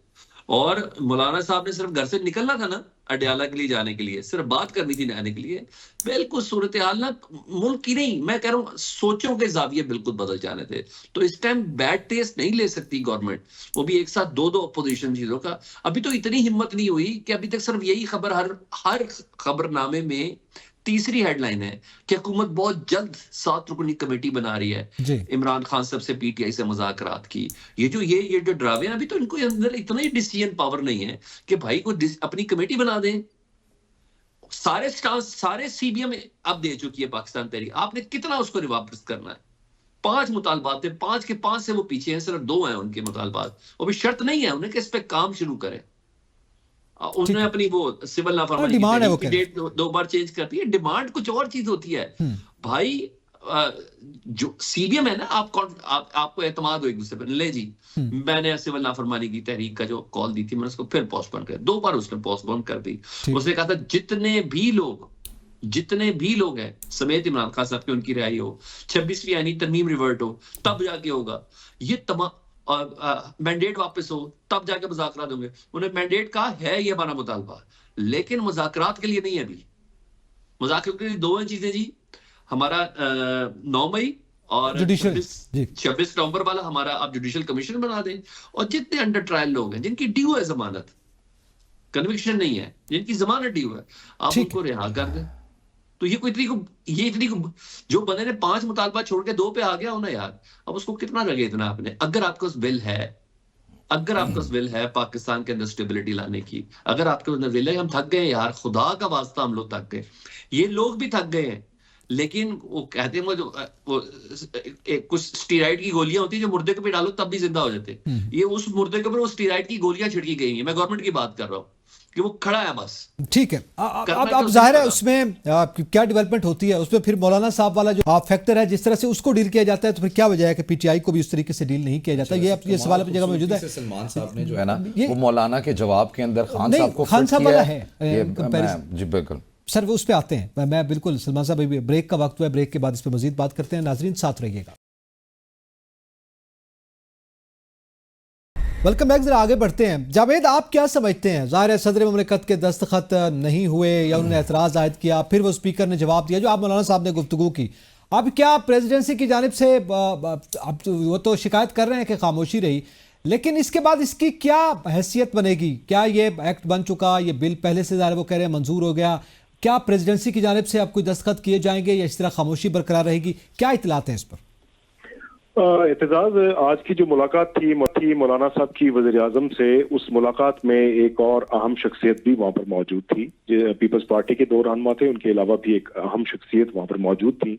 और मौलाना साहब ने सिर्फ घर से निकलना था ना अडयाला के लिए जाने के लिए, सिर्फ बात करनी थी आने के लिए, बिल्कुल सूरत हाल ना मुल्क की नहीं, मैं कह रहा हूँ सोचों के जाविये बिल्कुल बदल जाने थे। तो इस टाइम बैड टेस्ट नहीं ले सकती गवर्नमेंट, वो भी एक साथ दो अपोजिशन चीजों का। अभी तो इतनी हिम्मत नहीं हुई कि अभी तक सिर्फ यही खबर हर खबरनामे में तीसरी हेडलाइन है कि हुकूमत बहुत जल्द 7 रुकनी कमेटी बना रही है इमरान खान साहब से पीटीआई से मुज़ाकरात की। ये जो ड्रावे हैं, अभी तो इनको अंदर इतना ही डिसीजन पावर नहीं है कि भाई को अपनी कमेटी बना दें। सारे सीबीएम अब दे चुकी है पाकिस्तान तहरीक, आपने कितना उसको वापस करना है? 5 मुतालबात थे, 5 के 5 से वो पीछे हैं, सिर्फ 2 हैं उनके मुतालबात, वो भी शर्त नहीं है उन्हें कि इस पे काम शुरू करें। उन्होंने अपनी वो सिविल नाफरमानी की डेट 2 बार चेंज करती है, डिमांड कुछ और चीज होती है। भाई जो सीबीएम है ना, आपको एतमाद हो एक दूसरे पर, ले जी मैंने सिविल नाफरमानी की तहरीक का जो कॉल दी थी मैंने उसको फिर पोस्टपोन कर, 2 बार उसने पोस्टपोन कर दी। उसने कहा था जितने भी लोग हैं समेत इमरान खान साहब की उनकी रिहाई हो, 26वीं यानी तरमीम रिवर्ट हो, तब जाके होगा ये तमाम, मैंडेट वापस हो तब जाके मुज़ाकरात होंगे। उन्हें मैंडेट का है ये हमारा मुतालबा, लेकिन मुज़ाकरात के लिए नहीं है। अभी मुज़ाकरात के लिए 2 चीजें जी, हमारा 9 मई और 26 नवंबर वाला हमारा आप जुडिशल कमीशन बना दें, और जितने अंडर ट्रायल लोग हैं जिनकी ड्यू है जमानत, कन्विक्शन नहीं है, जिनकी जमानत ड्यू है, आप उनको रिहा कर दें। तो ये इतनी को जो बंदे ने 5 मुतालबा छोड़ के 2 पे आ गया हो ना यार, अब उसको कितना लगे इतना आपने? अगर आपके पास बिल है पाकिस्तान के अंदर स्टेबिलिटी लाने की, अगर आपके अंदर बिल है, हम थक गए यार, खुदा का वास्ता हम लोग थक गए, ये लोग भी थक गए हैं। लेकिन वो कहते हैं वो कुछ स्टीराइड की गोलियां होती है जो मुर्दे के पे डालो तब भी जिंदा हो जाते, ये उस मुर्दे के ऊपर वो स्टीराइड की गोलियां छिड़की गई हैं। मैं गवर्नमेंट की बात कर रहा हूँ कि वो खड़ा है बस। ठीक है, अब जाहिर है उसमें क्या डेवलपमेंट होती है, उसमें फिर मौलाना साहब वाला जो फैक्टर है जिस तरह से उसको डील किया जाता है, तो फिर क्या वजह है कि पीटीआई को भी उस तरीके से डील नहीं किया जाता? ये सवाल अपनी जगह मौजूद है। सलमान साहब ने जो है ना वो मौलाना के जवाब के अंदर खान साहब वाला है जी बिल्कुल सर, वो उस पर आते हैं। मैं बिल्कुल सलमान साहब, ब्रेक का वक्त हुआ है, ब्रेक के बाद इस पर मजीद बात करते हैं। नाजरीन साथ रहिएगा। Welcome back. जरा आगे बढ़ते हैं। जावेद, आप क्या समझते हैं? ज़ाहिर है सदर ममलिकत के दस्तखत नहीं हुए या उन्होंने एतराज़ आयद किया, फिर वो स्पीकर ने जवाब दिया जो आप मौलाना साहब ने गुफ्तगू की। अब क्या प्रेसिडेंसी की जानिब से अब वो तो शिकायत कर रहे हैं कि खामोशी रही, लेकिन इसके बाद इसकी क्या हैसियत बनेगी? क्या ये एक्ट बन चुका, ये बिल पहले से ज़ाहिर वो कह रहे हैं मंजूर हो गया, क्या प्रेसिडेंसी की जानिब से अब कोई दस्तखत किए जाएंगे या इस तरह खामोशी बरकरार रहेगी? क्या इतलात हैं इस पर? एतजाज, आज की जो मुलाकात थी मौलाना साहब की वज़ीर आज़म से, उस मुलाकात में एक और अहम शख्सियत भी वहाँ पर मौजूद थी। पीपल्स पार्टी के 2 रहनुमा थे, उनके अलावा भी एक अहम शख्सियत वहाँ पर मौजूद थी।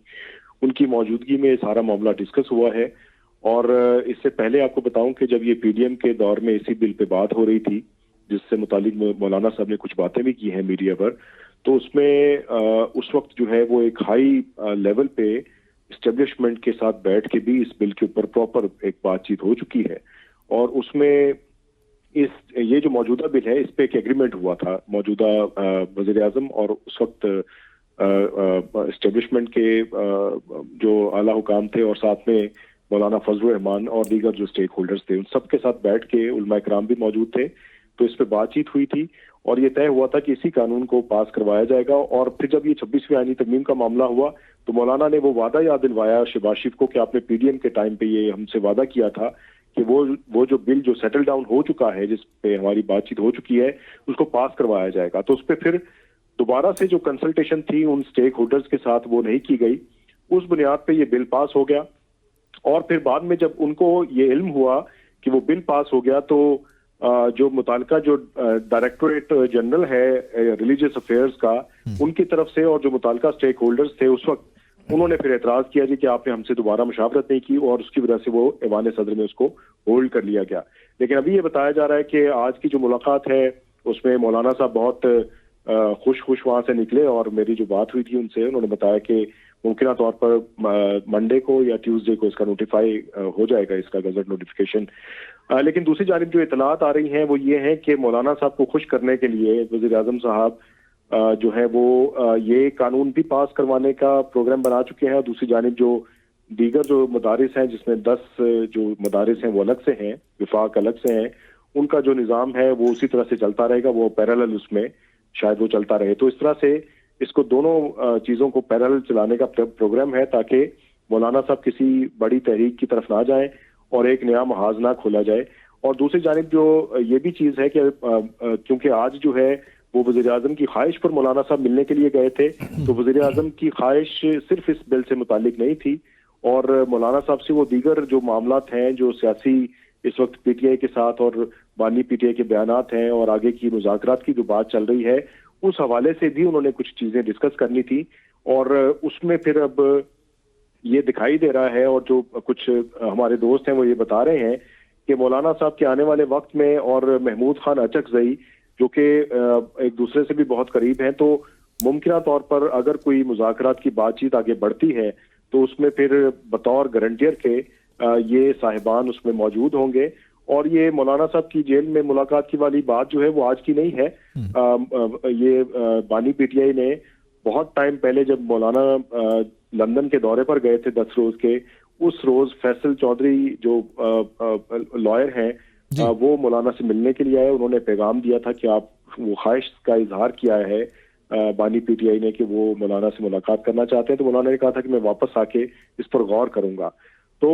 उनकी मौजूदगी में सारा मामला डिस्कस हुआ है। और इससे पहले आपको बताऊं कि जब ये पीडीएम के दौर में इसी बिल पे बात हो रही थी, जिससे मुतालिक मौलाना साहब ने कुछ बातें भी की हैं मीडिया पर, तो उसमें उस वक्त जो है वो एक हाई लेवल पे एस्टेब्लिशमेंट के साथ बैठ के भी इस बिल के ऊपर प्रॉपर एक बातचीत हो चुकी है। और उसमें ये जो मौजूदा बिल है इस पे एक एग्रीमेंट हुआ था मौजूदा वज़ीर आज़म और उस वक्त एस्टेब्लिशमेंट के जो आला हुकाम थे, और साथ में मौलाना फजलुर रहमान और दीगर जो स्टेक होल्डर्स थे, उन सब के साथ बैठ के उलमा इकराम भी मौजूद थे। तो इस पे बातचीत हुई थी और ये तय हुआ था कि इसी कानून को पास करवाया जाएगा। और फिर जब ये 26वीं आईनी तरमीम का मामला हुआ तो मौलाना ने वो वादा याद दिलवाया शहबाज शरीफ को कि आपने पीडीएम के टाइम पे ये हमसे वादा किया था कि वो जो बिल जो सेटल डाउन हो चुका है, जिस पे हमारी बातचीत हो चुकी है, उसको पास करवाया जाएगा। तो उस पर फिर दोबारा से जो कंसल्टेशन थी उन स्टेक होल्डर्स के साथ वो नहीं की गई। उस बुनियाद पे ये बिल पास हो गया। और फिर बाद में जब उनको ये इल्म हुआ कि वो बिल पास हो गया तो जो मुतालिका जो डायरेक्टोरेट जनरल है रिलीजियस अफेयर्स का, उनकी तरफ से और जो मुतालिका स्टेक होल्डर्स थे उस वक्त, उन्होंने फिर एतराज किया जी कि आपने हमसे दोबारा मुशावरत नहीं की, और उसकी वजह से वो ऐवान सदर में उसको होल्ड कर लिया गया। लेकिन अभी ये बताया जा रहा है कि आज की जो मुलाकात है उसमें मौलाना साहब बहुत खुश वहां से निकले, और मेरी जो बात हुई थी उनसे, उन्होंने बताया कि मुमकिन तौर पर मंडे को या ट्यूसडे को इसका नोटिफाई हो जाएगा, इसका गजट नोटिफिकेशन। लेकिन दूसरी जानिब जो इतलात आ रही हैं वो ये हैं कि मौलाना साहब को खुश करने के लिए वज़ीर आज़म साहब जो है वो ये कानून भी पास करवाने का प्रोग्राम बना चुके हैं। और दूसरी जानिब जो दीगर जो मदारिस हैं, जिसमें 10 जो मदारिस हैं वो अलग से हैं, विफाक अलग से हैं, उनका जो निज़ाम है वो उसी तरह से चलता रहेगा, वो पैरेलल उसमें शायद वो चलता रहे। तो इस तरह से इसको दोनों चीज़ों को पैरेलल चलाने का प्रोग्राम है ताकि मौलाना साहब किसी बड़ी तहरीक की तरफ ना जाएं और एक नया महाज ना खोला जाए। और दूसरी जानिब जो ये भी चीज़ है कि क्योंकि आज जो है वो वज़ीर आज़म की ख्वाहिश पर मौलाना साहब मिलने के लिए गए थे, तो वज़ीर आज़म की ख्वाहिश सिर्फ इस बिल से मुतालिक नहीं थी, और मौलाना साहब से वो दीगर जो मामलात हैं जो सियासी इस वक्त पीटीआई के साथ और बानी पीटीआई के बयानात हैं और आगे की मुज़ाकरात की जो बात चल रही है, उस हवाले से भी उन्होंने कुछ चीज़ें डिस्कस करनी थी। और उसमें फिर अब ये दिखाई दे रहा है, और जो कुछ हमारे दोस्त हैं वो ये बता रहे हैं कि मौलाना साहब के आने वाले वक्त में और महमूद खान अचकज़ई जो कि एक दूसरे से भी बहुत करीब हैं, तो मुमकिन तौर पर अगर कोई मुज़ाकरात की बातचीत आगे बढ़ती है तो उसमें फिर बतौर गारंटियर के ये साहिबान उसमें मौजूद होंगे। और ये मौलाना साहब की जेल में मुलाकात की वाली बात जो है वो आज की नहीं है। ये बानी पीटीआई ने बहुत टाइम पहले जब मौलाना लंदन के दौरे पर गए थे 10 रोज के, उस रोज फैसल चौधरी जो लॉयर हैं वो मौलाना से मिलने के लिए आए। उन्होंने पैगाम दिया था कि आप वो ख्वाहिश का इजहार किया है बानी पीटीआई ने कि वो मौलाना से मुलाकात करना चाहते हैं, तो मौलाना ने कहा था कि मैं वापस आके इस पर गौर करूंगा। तो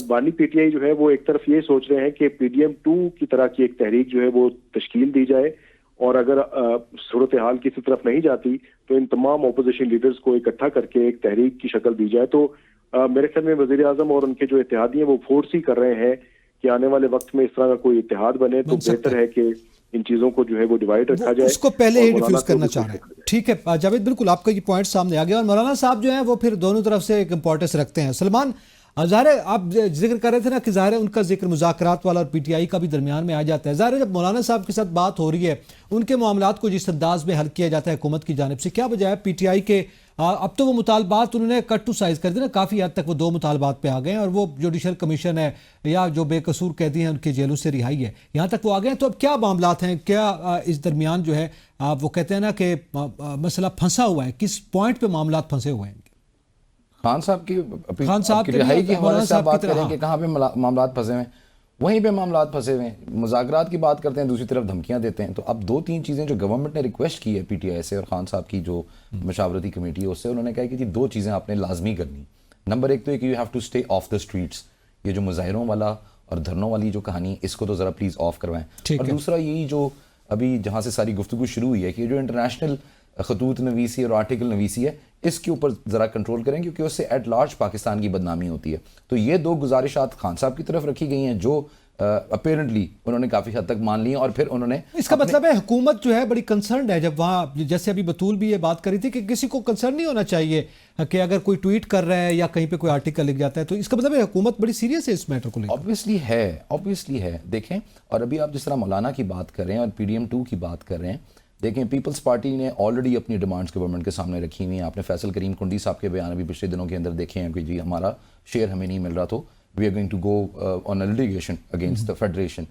बानी पीटीआई जो है वो एक तरफ ये सोच रहे हैं कि पीडीएम 2 की तरह की एक तहरीक जो है वो तश्कील दी जाए, और अगर सूरत हाल किसी तरफ नहीं जाती तो इन तमाम ओपोजिशन लीडर्स को इकट्ठा करके एक तहरीक की शक्ल दी जाए। तो मेरे ख्याल में वज़ीर आज़म और उनके जो इत्तेहादी हैं वो फोर्स ही कर रहे हैं कि आने वाले वक्त में इस तरह का कोई इत्तेहाद बने, तो बेहतर है कि इन चीजों को जो है वो डिवाइड रखा जाए। उसको पहले ही डिफ्यूज करना चाह रहे हैं। ठीक है जावेद, बिल्कुल आपका ये पॉइंट सामने आ गया। और मौलाना साहब जो है वो फिर दोनों तरफ से एक इंपॉर्टेंस रखते हैं। सलमान, ज़ाहिर है आप जिक्र कर रहे थे ना कि ज़ाहिर है उनका जिक्र मुज़ाकरात वाला और पीटीआई का भी दरमियान में आ जाता है। ज़ाहिर है जब मौलाना साहब के साथ बात हो रही है, उनके मामलात को जिस अंदाज में हल किया जाता है हुकूमत की जानिब से, क्या बजाय पीटीआई के अब तो वो मुतालबात उन्होंने कट टू साइज कर दिया ना, काफ़ी हद तक वो 2 मुतालबात पे आ गए हैं, और वो जुडिशल कमीशन है या जो बेकसूर कैदी हैं उनकी जेलों से रिहाई है, यहाँ तक वो आ गए हैं। तो अब क्या मामलात हैं, क्या इस दरमियान जो है वो कहते हैं ना कि मसला फंसा हुआ है, किस पॉइंट पे मामलात फंसे हुए हैं? खान साहब की रिहाई की हवाले से आप बात करें कि कहाँ पे मामलात फंसे हुए हैं, वहीं पे मामलात फंसे हुए हैं। मुज़ाकरात की बात करते हैं, दूसरी तरफ धमकियां देते हैं। तो अब 2-3 चीज़ें जो गवर्नमेंट ने रिक्वेस्ट की है पीटीआई से और खान साहब की जो मशावरती कमेटी है उससे, उन्होंने कहा कि जी 2 चीज़ें आपने लाजमी करनी। नंबर 1 तो कि you have to stay off the streets, ये जो मुजाहिरों वाला और धरनों वाली जो कहानी है इसको तो ज़रा प्लीज़ ऑफ करवाएं। और दूसरा यही जो अभी जहाँ से सारी गुफ्तगू शुरू हुई है कि जो इंटरनेशनल खतूत नवीसी और आर्टिकल नवीसी है इसके ऊपर ज़रा कंट्रोल करें, क्योंकि उससे एट लार्ज पाकिस्तान की बदनामी होती है। तो ये 2 गुजारिशात खान साहब की तरफ रखी गई हैं जो अपेरेंटली उन्होंने काफ़ी हद तक मान ली हैं। और फिर उन्होंने इसका मतलब है हुकूमत जो है बड़ी कंसर्न है। जब वहाँ जैसे अभी बतूल भी ये बात करी थी कि किसी को कंसर्न नहीं होना चाहिए कि अगर कोई ट्वीट कर रहा है या कहीं पे कोई आर्टिकल लिख जाता है, तो इसका मतलब है हुकूमत बड़ी सीरियस है इस मैटर को लेकर। ऑब्वियसली है। देखें, और अभी आप जिस तरह मौलाना की बात कर रहे हैं और पीडीएम 2 की बात कर रहे हैं, देखें पीपल्स पार्टी ने ऑलरेडी अपनी डिमांड्स गवर्नमेंट के सामने रखी हुई हैं। आपने फैसल करीम कुंडी साहब के बयान अभी पिछले दिनों के अंदर देखे हैं कि जी हमारा शेयर हमें नहीं मिल रहा, तो we are going to go on a litigation against the federation.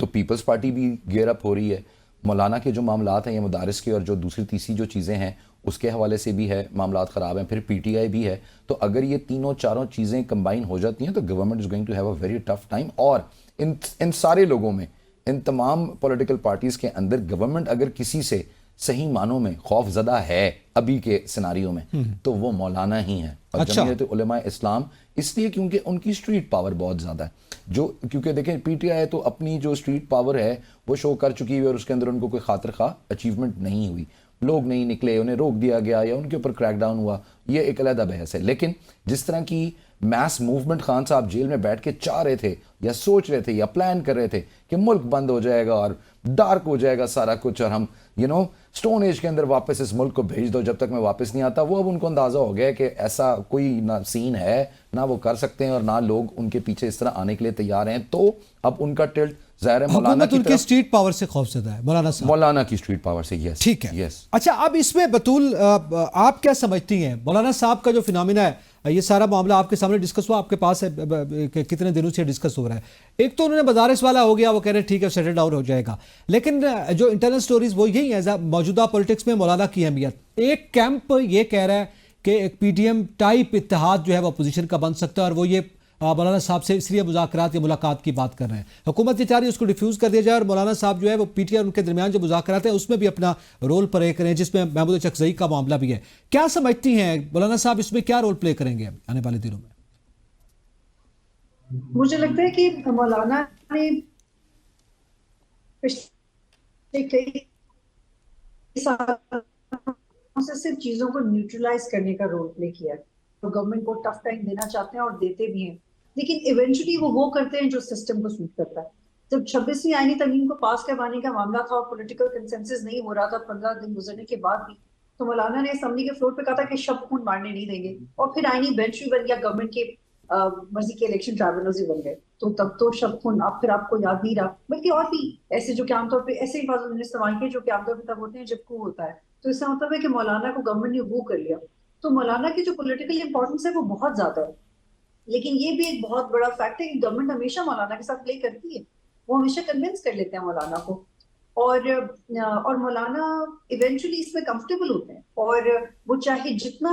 तो पीपल्स पार्टी भी गेयर अप हो रही है। मौलाना के जो मामलात हैं ये मदारिस के और जो दूसरी तीसरी जो चीज़ें हैं उसके हवाले से भी है, मामलात ख़राब हैं। फिर पीटीआई भी है। तो अगर ये 3-4 चीज़ें कंबाइन हो जाती हैं तो government is going to have a very tough time. और इन सारे लोगों में इन तमाम पॉलिटिकल पार्टीज़ के अंदर गवर्नमेंट अगर किसी से सही मानों में खौफजदा है अभी के सिनारियों में तो वो मौलाना ही है। और अच्छा। जमीयत उलमा इस्लाम इसलिए क्योंकि उनकी स्ट्रीट पावर बहुत ज़्यादा है, जो क्योंकि देखें पीटीआई तो अपनी जो स्ट्रीट पावर है वो शो कर चुकी है और उसके अंदर उनको कोई खातिर खा अचीवमेंट नहीं हुई, लोग नहीं निकले, उन्हें रोक दिया गया या उनके ऊपर क्रैकडाउन हुआ, ये एक अलग बहस है। लेकिन जिस तरह की मैस मूवमेंट खान साहब जेल में बैठ के चाह रहे थे या सोच रहे थे या प्लान कर रहे थे कि मुल्क बंद हो जाएगा और डार्क हो जाएगा सारा कुछ और हम स्टोन एज के अंदर वापस इस मुल्क को भेज दो जब तक मैं वापस नहीं आता, वो अब उनको अंदाज़ा हो गया कि ऐसा कोई ना सीन है, ना वो कर सकते हैं और ना लोग उनके पीछे इस तरह आने के लिए तैयार हैं। तो अब उनका टिल्ट ज़ाहिर है मौलाना हुकूमत की उनकी तरफ, स्ट्रीट पावर से खौफजदा है मौलाना साहब। मौलाना की स्ट्रीट पावर से। यस, ठीक है। यस। अच्छा, अब इसमें बतूल आप क्या समझती हैं मौलाना साहब का जो फिनोमिना है, ये सारा मामला आपके सामने डिस्कस हुआ, आपके पास है कितने दिनों से डिस्कस हो रहा है। एक तो उन्होंने मदारिस वाला हो गया, वो कह रहे हैं ठीक है सेटल डाउन हो जाएगा, लेकिन जो इंटरनल स्टोरीज वो यही है मौजूदा पॉलिटिक्स में मौलाना की अहमियत। एक कैंप ये कह रहा है कि एक पीडीएम टाइप इत्तेहाद जो है वो अपोजिशन का बन सकता है और वो ये मौलाना साहब से इसलिए मुज़ाकरात या मुलाकात की बात कर रहे हैं। हुकूमत ये चाह रही है उसको डिफ्यूज़ कर दिया जाए और मौलाना साहब जो है वो पीटीआई उनके दरमियान जो मुज़ाकरात है उसमें भी अपना रोल प्ले करें, जिसमें महमूद चकजई का मामला भी है। क्या समझती हैं मौलाना साहब इसमें क्या रोल प्ले करेंगे आने वाले दिनों में? मुझे लगता है कि मौलाना ने पिछले कई सालों से सिर्फ चीजों को न्यूट्रलाइज करने का रोल प्ले किया है। तो गवर्नमेंट को टफ टाइम देना चाहते हैं और देते भी हैं, लेकिन इवेंचुअली वो करते हैं जो सिस्टम को सूट करता है। जब 26वीं आईनी तरमीम को पास करवाने का मामला था और पॉलिटिकल कंसेंसस नहीं हो रहा था 15 दिन गुजरने के बाद भी, तो मौलाना ने असेंबली के फ्लोर पे कहा था कि शब खून मारने नहीं देंगे, और फिर आईनी बेंच भी बन गया, गवर्नमेंट के मर्जी के इलेक्शन ट्राइब्यूनल्स भी बन गए। तो तब तो शब खून अब फिर आपको याद नहीं रहा, बल्कि और भी ऐसे जो कि आमतौर पर ऐसे अल्फाज उन्होंने इस्तेमाल किए जो कि आमतौर पर तब होते हैं जब coup होता है। तो इसका मतलब है कि मौलाना को गवर्नमेंट ने वो कर लिया। तो मौलाना की जो पॉलिटिकल इंपॉर्टेंस है वो बहुत ज्यादा है, लेकिन ये भी एक बहुत बड़ा फैक्ट है कि गवर्नमेंट हमेशा मौलाना के साथ प्ले करती है, वो हमेशा कन्विंस कर लेते हैं मौलाना को, और मौलाना इवेंचुअली इसमें कंफर्टेबल होते हैं, और वो चाहे जितना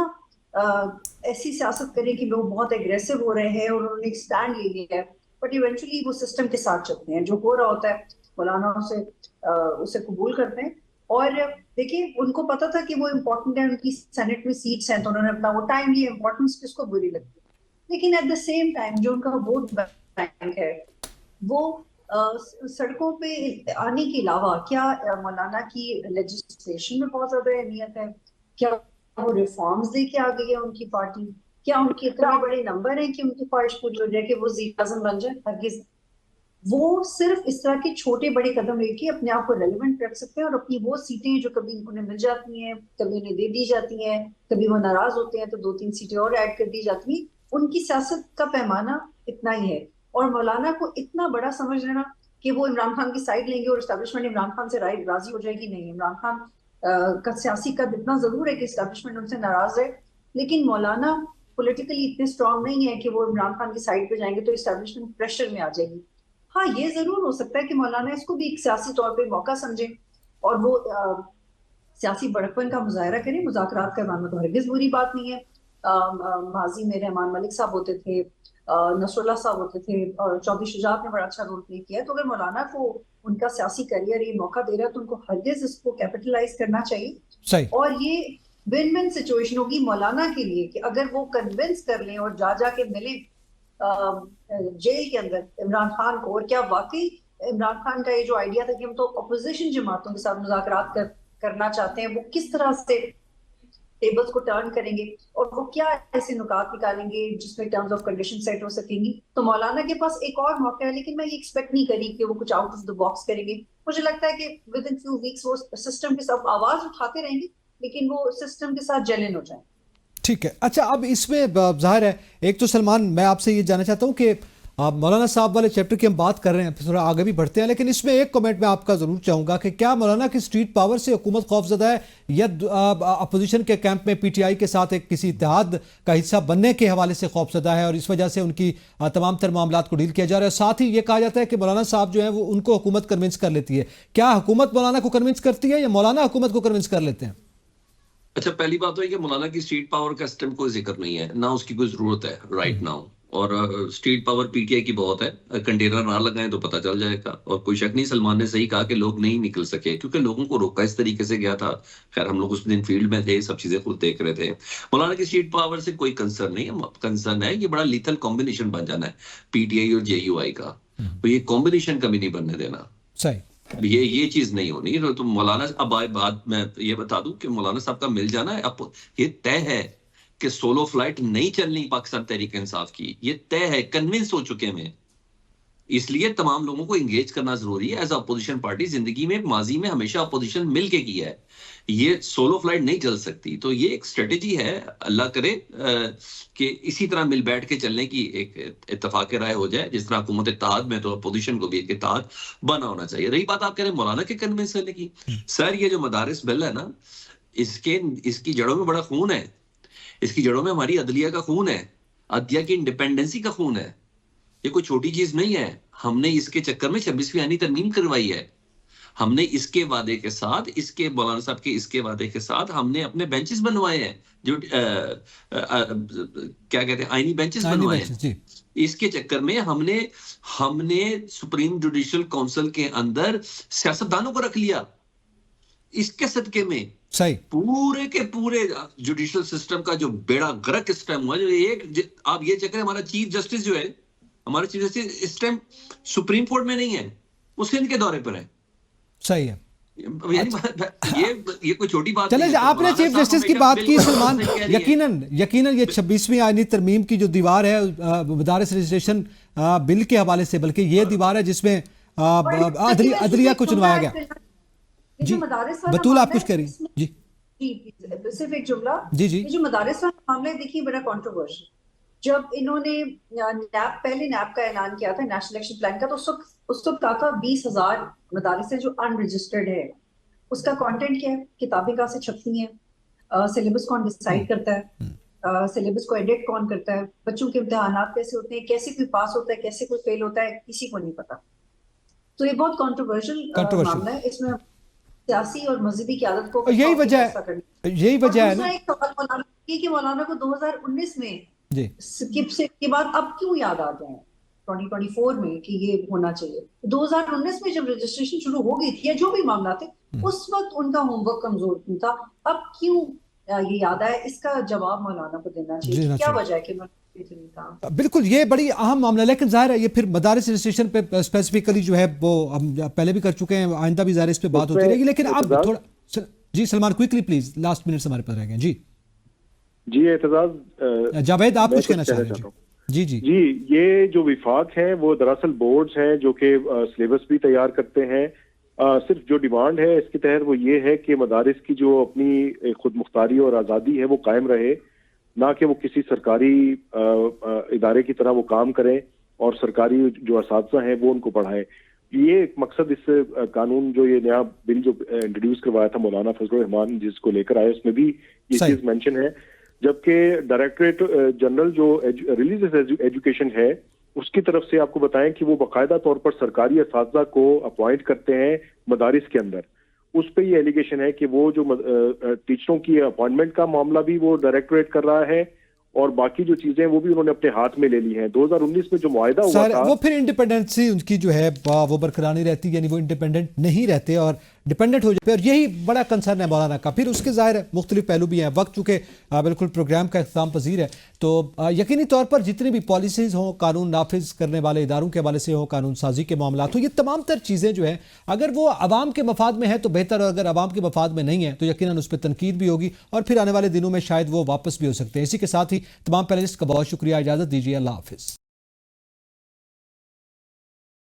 ऐसी सियासत करें कि लोग बहुत एग्रेसिव हो रहे हैं और उन्होंने एक स्टैंड ले लिया है, बट इवेंचुअली वो सिस्टम के साथ चलते हैं। जो हो रहा होता है मौलाना उसे कबूल करते हैं। और देखिए, उनको पता था कि वो इम्पोर्टेंट है, उनकी सेनेट में सीट्स हैं, तो उन्होंने अपना वो टाइम लिया। इम्पोर्टेंस किसको बुरी लगती है, लेकिन एट द सेम टाइम जो उनका वोट बैंक है वो सड़कों पे आने के अलावा, क्या मौलाना की लेजिस्लेशन में बहुत ज्यादा अहमियत है, क्या वो रिफॉर्म्स लेके आ गई है उनकी पार्टी, क्या उनके इतने बड़े नंबर हैं कि उनकी ख्वाहिश पूरी हो जाए कि वो वज़ीर आज़म बन जाए? हरगिज़। वो सिर्फ इस तरह के छोटे बड़े कदम लेके अपने आप को रेलेवेंट रख सकते हैं, और अपनी वो सीटें जो कभी उन्हें मिल जाती हैं, कभी उन्हें दे दी जाती हैं, कभी वो नाराज होते हैं तो 2-3 सीटें और ऐड कर दी जाती हैं। उनकी सियासत का पैमाना इतना ही है, और मौलाना को इतना बड़ा समझ लेना कि वो इमरान खान की साइड लेंगे और एस्टैब्लिशमेंट इमरान खान से राजी हो जाएगी, नहीं। इमरान खान का सियासी कद इतना जरूर है कि एस्टैब्लिशमेंट उनसे नाराज है, लेकिन मौलाना पॉलिटिकली इतने स्ट्रांग नहीं है कि वो इमरान खान की साइड पे जाएंगे तो एस्टैब्लिशमेंट प्रेशर में आ जाएगी। हाँ, ये जरूर हो सकता है कि मौलाना इसको भी एक सियासी तौर पे मौका समझे और वो सियासी बड़कपन का मुजाहरा करें। मुज़ाकरात करवाना तो हरगिज़ बुरी बात नहीं है। माजी में रहमान मलिक साहब होते थे, नसरुल्लाह साहब होते थे, और चौधरी शुजात ने बड़ा अच्छा रोल प्ले किया है। तो अगर मौलाना को उनका सियासी करियर ये मौका दे रहा है तो उनको हरगिज़ इसको कैपिटलाइज करना चाहिए। सही। और ये विन विन सिचुएशन होगी मौलाना के लिए कि अगर वो कन्विंस कर लें और जा के मिले जेल के अंदर इमरान खान को, और क्या वाकई इमरान खान का ये जो आइडिया था कि हम तो अपोजिशन जमातों के साथ मुज़ाकरात करना चाहते हैं, वो किस तरह से टेबल्स को टर्न करेंगे और वो क्या ऐसे नुकात निकालेंगे जिसमें टर्म्स ऑफ कंडीशन सेट हो सकेंगी। तो मौलाना के पास एक और मौका है, लेकिन मैं ये एक्सपेक्ट नहीं करी कि वो कुछ आउट ऑफ द बॉक्स करेंगे। मुझे लगता है कि विद इन फ्यू वीक्स वो सिस्टम के साथ आवाज उठाते रहेंगे, लेकिन वो सिस्टम के साथ जेलिन हो जाए। ठीक है। अच्छा, अब इसमें जाहिर है, एक तो सलमान, मैं आपसे ये जानना चाहता हूँ कि मौलाना साहब वाले चैप्टर की हम बात कर रहे हैं, फिर थोड़ा आगे भी बढ़ते हैं, लेकिन इसमें एक कमेंट मैं आपका ज़रूर चाहूँगा कि क्या मौलाना की स्ट्रीट पावर से हुकूमत खौफजदा है, या अपोजिशन के कैंप में पीटीआई के साथ एक किसी इत्तेहाद का हिस्सा बनने के हवाले से खौफजदा है और इस वजह से उनकी तमाम तर मामला को डील किया जा रहा है? साथ ही ये कहा जाता है कि मौलाना साहब जो है वो उनको हुकूमत कन्विंस कर लेती है। क्या हुकूमत मौलाना को कन्विंस करती है या मौलाना हुकूमत को कन्विंस कर लेते हैं? अच्छा, पहली बात तो है कि मौलाना की स्ट्रीट पावर का इस टाइम कोई जिक्र नहीं है, ना उसकी कोई जरूरत है राइट नाउ। और स्ट्रीट पावर पीटीआई की बहुत है, कंटेनर ना लगाएं तो पता चल जाएगा। और कोई शक नहीं, सलमान ने सही कहा कि लोग नहीं निकल सके क्योंकि लोगों को रोका इस तरीके से गया था। खैर हम लोग उस दिन फील्ड में थे, सब चीजें खुद देख रहे थे। मौलाना की स्ट्रीट पावर से कोई कंसर्न नहीं है, कंसर्न है ये बड़ा लीथल कॉम्बिनेशन बन जाना है पीटीआई और जेयूआई का, तो ये कॉम्बिनेशन कभी नहीं बनने देना। सही। ये चीज नहीं होनी। तो मौलाना अब बात मैं ये बता दूं कि मौलाना साहब का मिल जाना है अब ये तय है कि सोलो फ्लाइट नहीं चलनी पाकिस्तान तहरीक इंसाफ की, ये तय है, कन्विंस हो चुके हैं। इसलिए तमाम लोगों को एंगेज करना जरूरी है एज अपोजिशन पार्टी। जिंदगी में माजी में हमेशा अपोजिशन मिलके किया है, ये सोलो फ्लाइट नहीं चल सकती। तो ये एक स्ट्रेटेजी है, अल्लाह करे कि इसी तरह मिल बैठ के चलने की एक इत्तेफाक राय हो जाए, जिस तरह हुकूमत इत्तेहाद में तो अपोजिशन को भी एक इत्तेहाद बना होना चाहिए। रही बात आप कह रहे हैं मौलाना के कन्विंस करने की, सर ये जो मदारिस बिल है ना, इसकी जड़ों में बड़ा खून है, इसकी जड़ों में हमारी अदलिया का खून है, अदलिया की इंडिपेंडेंसी का खून है। ये कोई छोटी चीज नहीं है। हमने इसके चक्कर में 26वीं आईनी तरमीम करवाई है। हमने इसके वादे के साथ, इसके मौलाना साहब के इसके वादे के साथ हमने अपने बेंचेस बनवाए हैं, जो क्या कहते हैं, आईनी बेंचेस बनवाए हैं। इसके चक्कर में हमने सुप्रीम जुडिशियल काउंसिल के अंदर सियासतदानों को रख लिया। इसके सदके में सही पूरे के पूरे जुडिशियल सिस्टम का जो बेड़ा गर्क इस टाइम हुआ, जो आप ये चक्कर, हमारा चीफ जस्टिस जो है, हमारा चीफ जस्टिस इस टाइम सुप्रीम कोर्ट में नहीं है, वो सिंध के दौरे पर है। सही है। ये कोई छोटी बात चले, आपने चीफ जस्टिस की बात की सलमान, यकीनन ये 26वीं आईनी तरमीम की जो दीवार है मदारिस रजिस्ट्रेशन बिल के हवाले से, बल्कि ये दीवार है जिसमें अदलिया को चुनवाया गया। जी बतूल, आप कुछ कह रही हैं? जी सिर्फ एक जुमला। जी जी, जो मदारिस वाला मामला देखिए बड़ा कंट्रोवर्शियल। जब इन्होंने पहले नैप का ऐलान किया था, नेशनल एक्शन प्लान का, तो उस वक्त कहा था 20,000 मदारिस है जो अनरजिस्टर्ड है। उसका कंटेंट क्या है, किताबें कहाँ से छपती हैं, सिलेबस कौन डिसाइड करता है, सिलेबस को एडिट कौन करता है, बच्चों के इम्तिहानात कैसे होते हैं, कैसे कोई पास होता है, कैसे कोई फेल होता है, किसी को नहीं पता। तो ये बहुत कंट्रोवर्शियल मामला है। इसमें सियासी और मजहबी क़यादत को यही वजह है ना। एक सवाल मौलाना कि मौलाना को 2019 में स्किप से के बाद अब क्यों याद आ गए 2024 में कि ये होना चाहिए। 2019 में जब रजिस्ट्रेशन शुरू हो गई थी या जो भी मामला थे, उस वक्त उनका होमवर्क कमजोर था, अब क्यों ये याद आया? इसका जवाब मौलाना को देना चाहिए, क्या वजह है कि बिल्कुल ये बड़ी अहम मामला है। लेकिन जाहिर है ये फिर मदारिस रजिस्ट्रेशन पे स्पेसिफिकली जो है वो हम पहले भी कर चुके हैं, आइंदा भी जाहिर इस पे बात होती रहेगी। लेकिन अब थोड़ा ji Salman quickly please, last minute हमारे पास रह गए। जी एतजाज जावेद, आप कुछ कहना चाह रहे हैं? जी जी जी, ये जो विफाक है वो दरअसल बोर्ड्स हैं जो कि सिलेबस भी तैयार करते हैं। सिर्फ जो डिमांड है इसके तहत वो ये है कि मदारिस की जो अपनी खुद मुख्तारी और आज़ादी है वो कायम रहे, ना कि वो किसी सरकारी इदारे की तरह वो काम करें और सरकारी जो असातिज़ा हैं वो उनको पढ़ाएं। ये एक मकसद इस कानून, जो ये नया बिल जो इंट्रोड्यूस करवाया था मौलाना फजलुर रहमान जिसको लेकर आए, उसमें भी ये चीज मेंशन है। जबकि डायरेक्टरेट जनरल जो रिलीजियस एजुकेशन है उसकी तरफ से आपको बताएं कि वो बाकायदा तौर पर सरकारी असातिज़ा को अपॉइंट करते हैं मदारिस के अंदर। उस पे ये एलिगेशन है कि वो जो टीचरों की अपॉइंटमेंट का मामला भी वो डायरेक्टरेट कर रहा है और बाकी जो चीजें वो भी उन्होंने अपने हाथ में ले ली हैं। 2019 में जो मुआहिदा हुआ था, वो फिर इंडिपेंडेंसी उनकी जो है वो बरकरार नहीं रहती, यानी वो इंडिपेंडेंट नहीं रहते और डिपेंडेंट हो जाते हैं। और यही बड़ा कंसर्न है मौलाना का। फिर उसके जाहिर है मुख्तलिफ पहलू भी हैं। वक्त चूँकि बिल्कुल प्रोग्राम का इख्तिताम पजीर है, तो यकीनी तौर पर जितनी भी पॉलिसीज़ हों, कानून नाफिज करने वाले इदारों के हवाले से हों, कानून साजी के मामला हो, ये तमाम तर चीज़ें जो हैं अगर वो आवाम के मफाद में है तो बेहतर, और अगर आवाम के मफाद में नहीं है तो यकीनन उस पर तनकीद भी होगी और फिर आने वाले दिनों में शायद वो वापस भी हो सकते हैं। इसी के साथ ही तमाम पैनलिस्ट का बहुत शुक्रिया। इजाज़त दीजिए, अल्लाह हाफिज़।